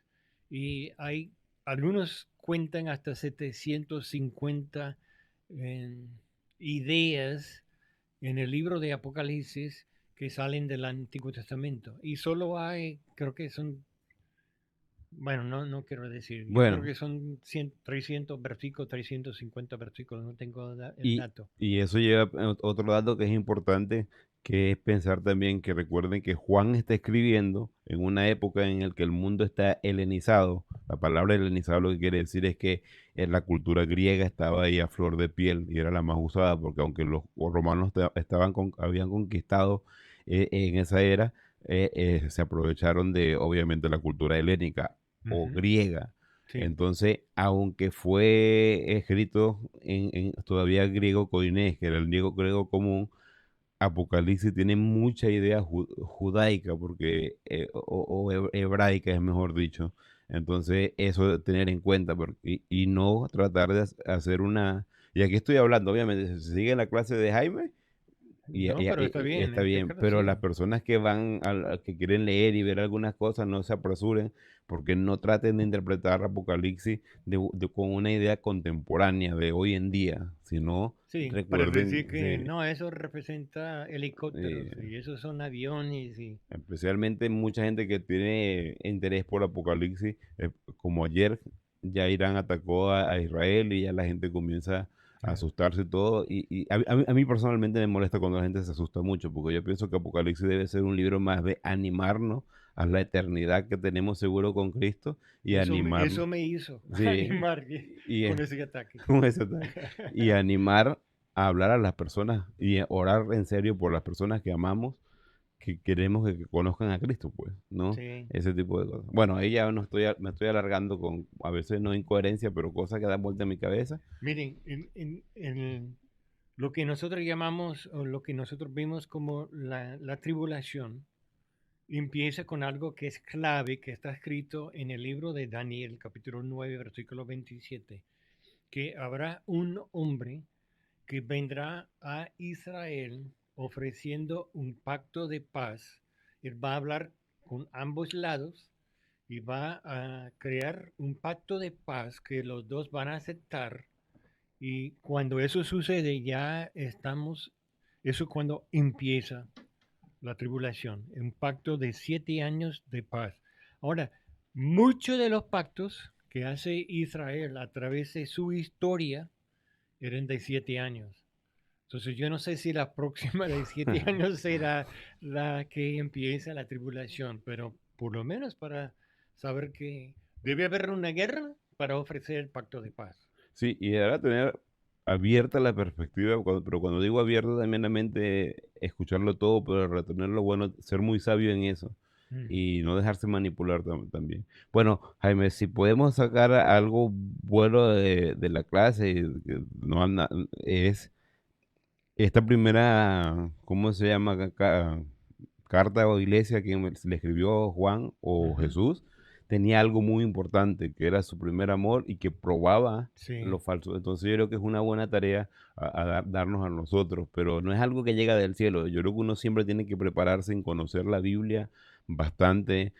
Y hay, algunos cuentan hasta 750 eh, ideas en el libro de Apocalipsis que salen del Antiguo Testamento. Y solo hay, creo que son, bueno, no quiero decir, yo creo Bueno, que son 100, 300 versículos, 350 versículos, no tengo el y, dato. y eso lleva a otro dato que es importante, que es pensar también que recuerden que Juan está escribiendo en una época en la que el mundo está helenizado. La palabra helenizado lo que quiere decir es que la cultura griega estaba ahí a flor de piel y era la más usada, porque aunque los romanos habían conquistado en esa era, se aprovecharon de obviamente la cultura helénica o Ujú. griega. Sí, Entonces, aunque fue escrito en todavía griego koinés, que era el griego común, Apocalipsis tiene mucha idea judaica, porque, hebraica es mejor dicho. Entonces, eso de tener en cuenta, y no tratar de hacer una... Y aquí estoy hablando, obviamente, si sigue la clase de Jaime, no, pero está y bien, está bien, explícalo pero las así. personas que van, que quieren leer y ver algunas cosas, no se apresuren, porque no traten de interpretar Apocalipsis con una idea contemporánea de hoy en día, sino Sí, para decir recuerden, que sí, no, eso representa helicópteros eh, y esos son aviones y... especialmente mucha gente que tiene interés por Apocalipsis, como ayer ya Irán atacó a Israel y ya la gente comienza a Ah, asustarse y todo. Y a mí personalmente me molesta cuando la gente se asusta mucho, porque yo pienso que Apocalipsis debe ser un libro más de animarnos a la eternidad que tenemos seguro con Cristo y animarnos. eso me hizo Sí, animar y, con ese ataque. con ese ataque, y animar a hablar a las personas y a orar en serio por las personas que amamos, que queremos que conozcan a Cristo, pues, ¿no? Sí. Ese tipo de cosas. Bueno, ahí ya no estoy, me estoy alargando con, a veces no incoherencia, pero cosas que dan vuelta en mi cabeza. Miren, lo que nosotros llamamos o lo que nosotros vimos como la tribulación empieza con algo que es clave, que está escrito en el libro de Daniel, capítulo 9 versículo 27, que habrá un hombre que vendrá a Israel ofreciendo un pacto de paz. Él va a hablar con ambos lados y va a crear un pacto de paz que los dos van a aceptar. Y cuando eso sucede, ya estamos, eso es cuando empieza la tribulación, un pacto de 7 años de paz. Ahora, muchos de los pactos que hace Israel a través de su historia eran de 7 años. Entonces yo no sé si la próxima de 7 años será la que empieza la tribulación, pero por lo menos para saber que debe haber una guerra para ofrecer el pacto de paz. Sí, y ahora tener abierta la perspectiva, pero cuando digo abierta también la mente, escucharlo todo, pero retener lo bueno, ser muy sabio en eso Ujú. y no dejarse manipular también. Bueno, Jaime, si podemos sacar algo bueno de la clase, que no es esta primera, ¿cómo se llama? Carta o iglesia que le escribió Juan o Ujú. Jesús, tenía algo muy importante, que era su primer amor y que probaba Sí, lo falso. Entonces yo creo que es una buena tarea darnos a nosotros, pero no es algo que llega del cielo. Yo creo que uno siempre tiene que prepararse en conocer la Biblia bastante,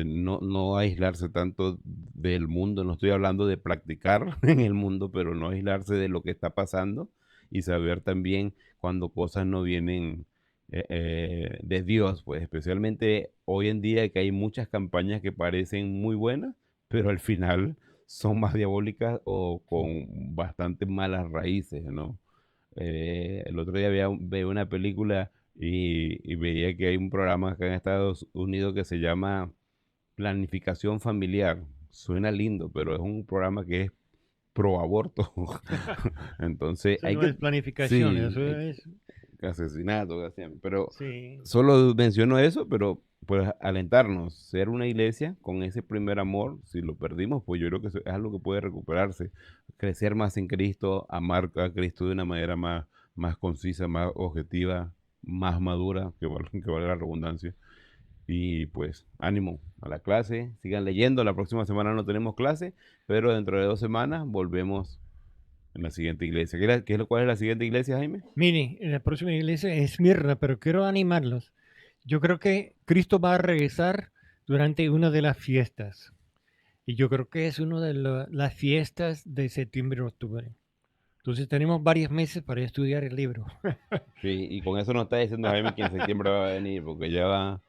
no aislarse tanto del mundo. No estoy hablando de practicar en el mundo, pero no aislarse de lo que está pasando y saber también cuando cosas no vienen de Dios, pues especialmente hoy en día que hay muchas campañas que parecen muy buenas, pero al final son más diabólicas o con bastante malas raíces, ¿no? El otro día veía una película y veía que hay un programa acá en Estados Unidos que se llama Planificación Familiar. Suena lindo, pero es un programa que es pro aborto. Entonces eso hay no que, es planificación, sí, eso es, asesinato, pero sí, solo menciono eso, pero pues alentarnos, ser una iglesia con ese primer amor, si lo perdimos, pues yo creo que eso es algo que puede recuperarse, crecer más en Cristo, amar a Cristo de una manera más concisa, más objetiva, más madura, que valga la redundancia. Y pues ánimo a la clase, sigan leyendo, la próxima semana no tenemos clase, pero dentro de 2 semanas volvemos en la siguiente iglesia. ¿Cuál es la siguiente iglesia, Jaime? mire, la próxima iglesia es Mirna, pero quiero animarlos. Yo creo que Cristo va a regresar durante una de las fiestas. Y yo creo que es una de las fiestas de septiembre-octubre. Entonces tenemos varios meses para estudiar el libro. Sí, y con eso nos está diciendo Jaime que en septiembre va a venir, porque ya va.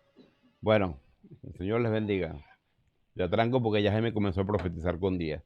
Bueno, el Señor les bendiga. Ya tranco porque ya Jaime comenzó a profetizar con día.